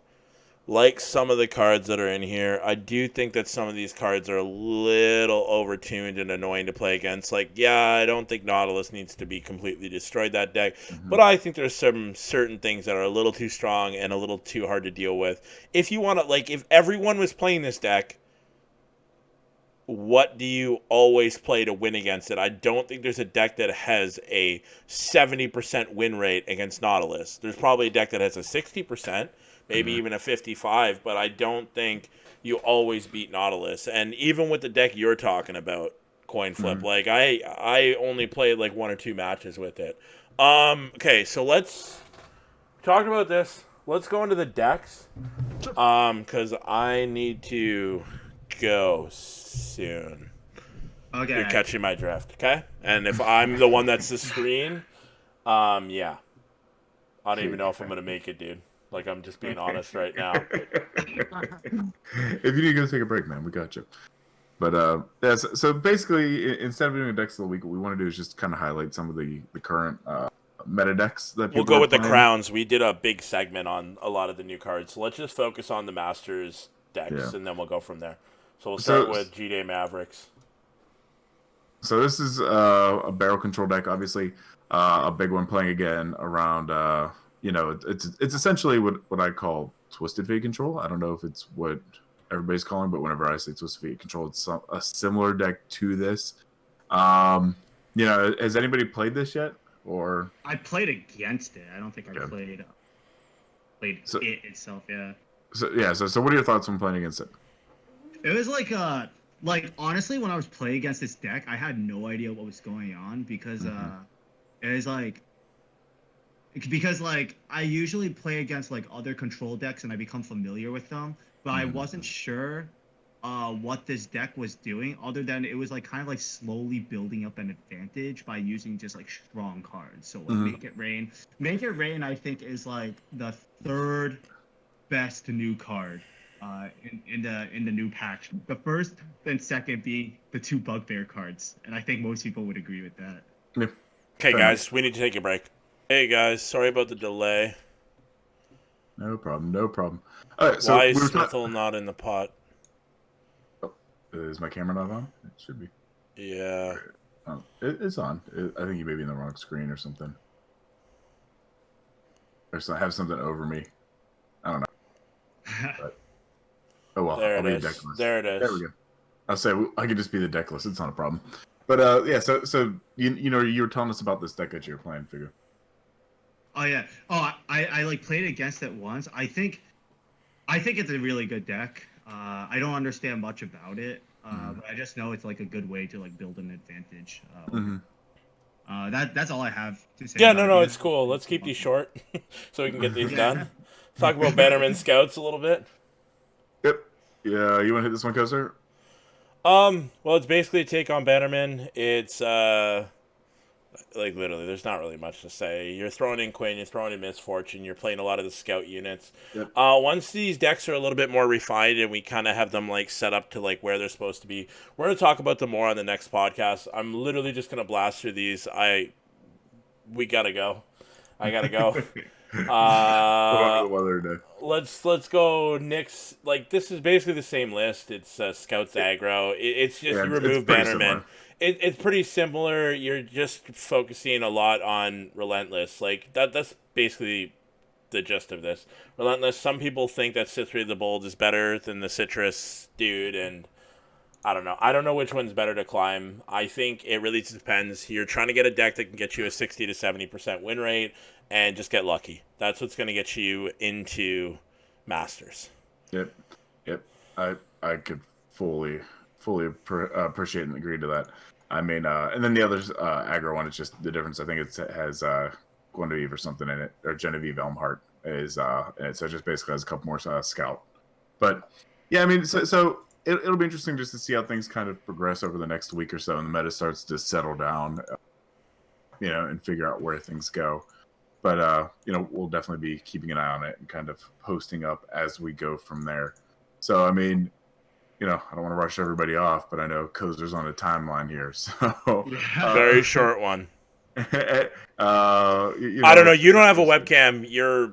like some of the cards that are in here. I do think that some of these cards are a little overtuned and annoying to play against. Like, yeah, I don't think Nautilus needs to be completely destroyed, that deck. But I think there's some certain things that are a little too strong and a little too hard to deal with. If you want to, like, if everyone was playing this deck, what do you always play to win against it? I don't think there's a deck that has a 70% win rate against Nautilus. There's probably a deck that has a 60%, maybe even a 55%, but I don't think you always beat Nautilus. And even with the deck you're talking about, Coin Flip, like I only played like 1 or 2 matches with it. Okay, so let's talk about this. Let's go into the decks. Because I need to go soon. Okay. You're catching my drift, okay? And if I'm the one that's the screen, yeah. I don't even know if I'm going to make it, dude. Like, I'm just being honest right now. If you need to go take a break, man, we got you. But, yeah, so basically, instead of doing a decks of the week, what we want to do is just kind of highlight some of the current meta decks that people We'll go with playing. the crowns. We did a big segment on a lot of the new cards. So let's just focus on the Masters decks, and then we'll go from there. So we'll start with G-Day Mavericks. So this is a barrel control deck, obviously a big one playing again around. It's essentially what I call Twisted Fate control. I don't know if it's what everybody's calling, but whenever I say Twisted Fate control, it's a similar deck to this. Has anybody played this yet? Or I played against it. I don't think I played it itself. Yeah. So what are your thoughts on playing against it? It was like honestly, when I was playing against this deck, I had no idea what was going on because it was like I usually play against like other control decks and I become familiar with them, but I wasn't sure what this deck was doing other than it was like kind of like slowly building up an advantage by using just like strong cards. So like Make It Rain I think is like the 3rd best new card in the new patch. The first and second being the 2 Bugbear cards, and I think most people would agree with that. Yeah. Okay, guys, we need to take a break. Hey guys, sorry about the delay. No problem. All right, so why is Smithel not in the pot? Oh, is my camera not on? It should be. Yeah. Oh, it's on. I think you may be in the wrong screen or something. Or I have something over me. I don't know. But, oh well, there I'll be it is. There it is. There we go. I'll say I could just be the deckless. It's not a problem. But yeah, so you were telling us about this deck that you were playing, Fugu. Oh yeah. Oh, I like played against it once. I think it's a really good deck. I don't understand much about it, but I just know it's like a good way to like build an advantage. That's all I have to say. Yeah, no, it's cool. Let's keep these short so we can get these done. Let's talk about Bannerman Scouts a little bit. Yep. Yeah, you want to hit this one, Koser? Well, it's basically a take on Bannerman. It's like literally, there's not really much to say. You're throwing in Quinn, you're throwing in Misfortune, you're playing a lot of the scout units. Yep. Once these decks are a little bit more refined and we kind of have them like set up to like where they're supposed to be, we're gonna talk about them more on the next podcast. I'm literally just gonna blast through these. We gotta go. I gotta go. Let's go Nyx. Like, this is basically the same list. It's Scouts aggro. It's just you remove Bannerman. It's pretty similar. You're just focusing a lot on Relentless. Like that's basically the gist of this. Relentless. Some people think that Cithri the Bold is better than the Citrus dude, and I don't know. I don't know which one's better to climb. I think it really depends. You're trying to get a deck that can get you a 60 to 70% win rate, and just get lucky. That's what's going to get you into Masters. Yep. I could fully appreciate and agree to that. I mean, and then the other aggro one, it's just the difference. I think it has Guinevere or something in it, or Genevieve Elmhart is in it. So it just basically has a couple more scout. But yeah, I mean, so it'll be interesting just to see how things kind of progress over the next week or so, and the meta starts to settle down, and figure out where things go. But we'll definitely be keeping an eye on it and kind of posting up as we go from there. So I mean, I don't want to rush everybody off, but I know Kozer's on a timeline here, so very short one. I don't know. You don't have a webcam.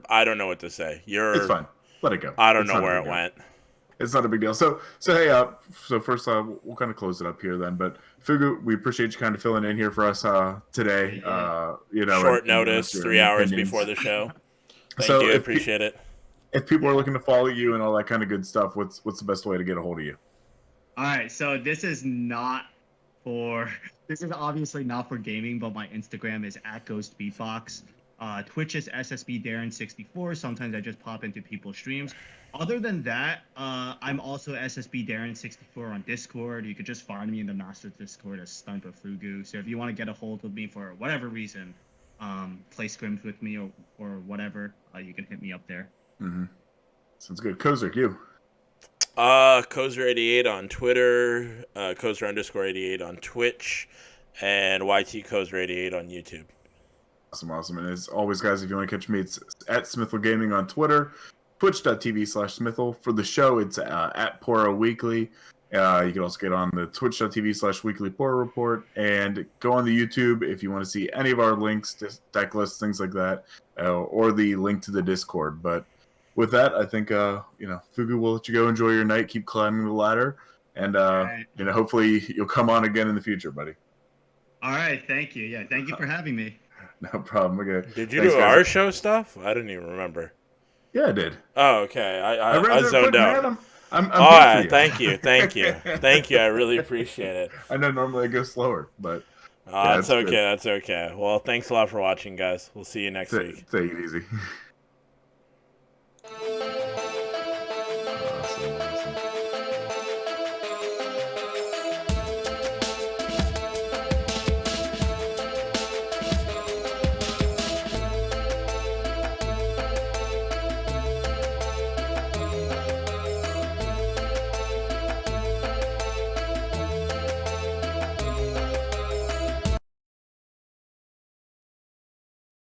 I don't know what to say. It's fine. Let it go. I don't know where it went. It's not a big deal. So hey, so first we'll kind of close it up here then. But Fugu, we appreciate you kind of filling in here for us today. Short notice, 3 hours before the show. Thank you. I appreciate it. If people are looking to follow you and all that kind of good stuff, what's the best way to get a hold of you? All right, so this is obviously not for gaming, but my Instagram is @GhostBeatbox. Twitch is SSB Darren64. Sometimes I just pop into people's streams. Other than that, I'm also SSB Darren64 on Discord. You could just find me in the Masters Discord as Sniper Fugu. So if you want to get a hold of me for whatever reason, play scrims with me or whatever, you can hit me up there. Mm-hmm. Sounds good. Kozer, you. Kozer88 on Twitter, Kozer_88 on Twitch, and YT Kozer88 on YouTube. Awesome. And as always, guys, if you want to catch me, it's at Smithel Gaming on Twitter, twitch.tv/Smithel. For the show, it's at Poro Weekly. You can also get on the twitch.tv/Weekly Poro Report, and go on the YouTube if you want to see any of our links, deck lists, things like that, or the link to the Discord. But with that, I think Fugu will let you go enjoy your night, keep climbing the ladder, and right. Hopefully you'll come on again in the future, buddy. All right, thank you. Yeah, thank you for having me. No problem. Okay. Did you do our show stuff? I didn't even remember. Yeah, I did. Oh, okay. I zoned out. I'm all right. Thank you. I really appreciate it. I know normally I go slower, but that's okay. Good. That's okay. Well, thanks a lot for watching, guys. We'll see you next week. Take it easy.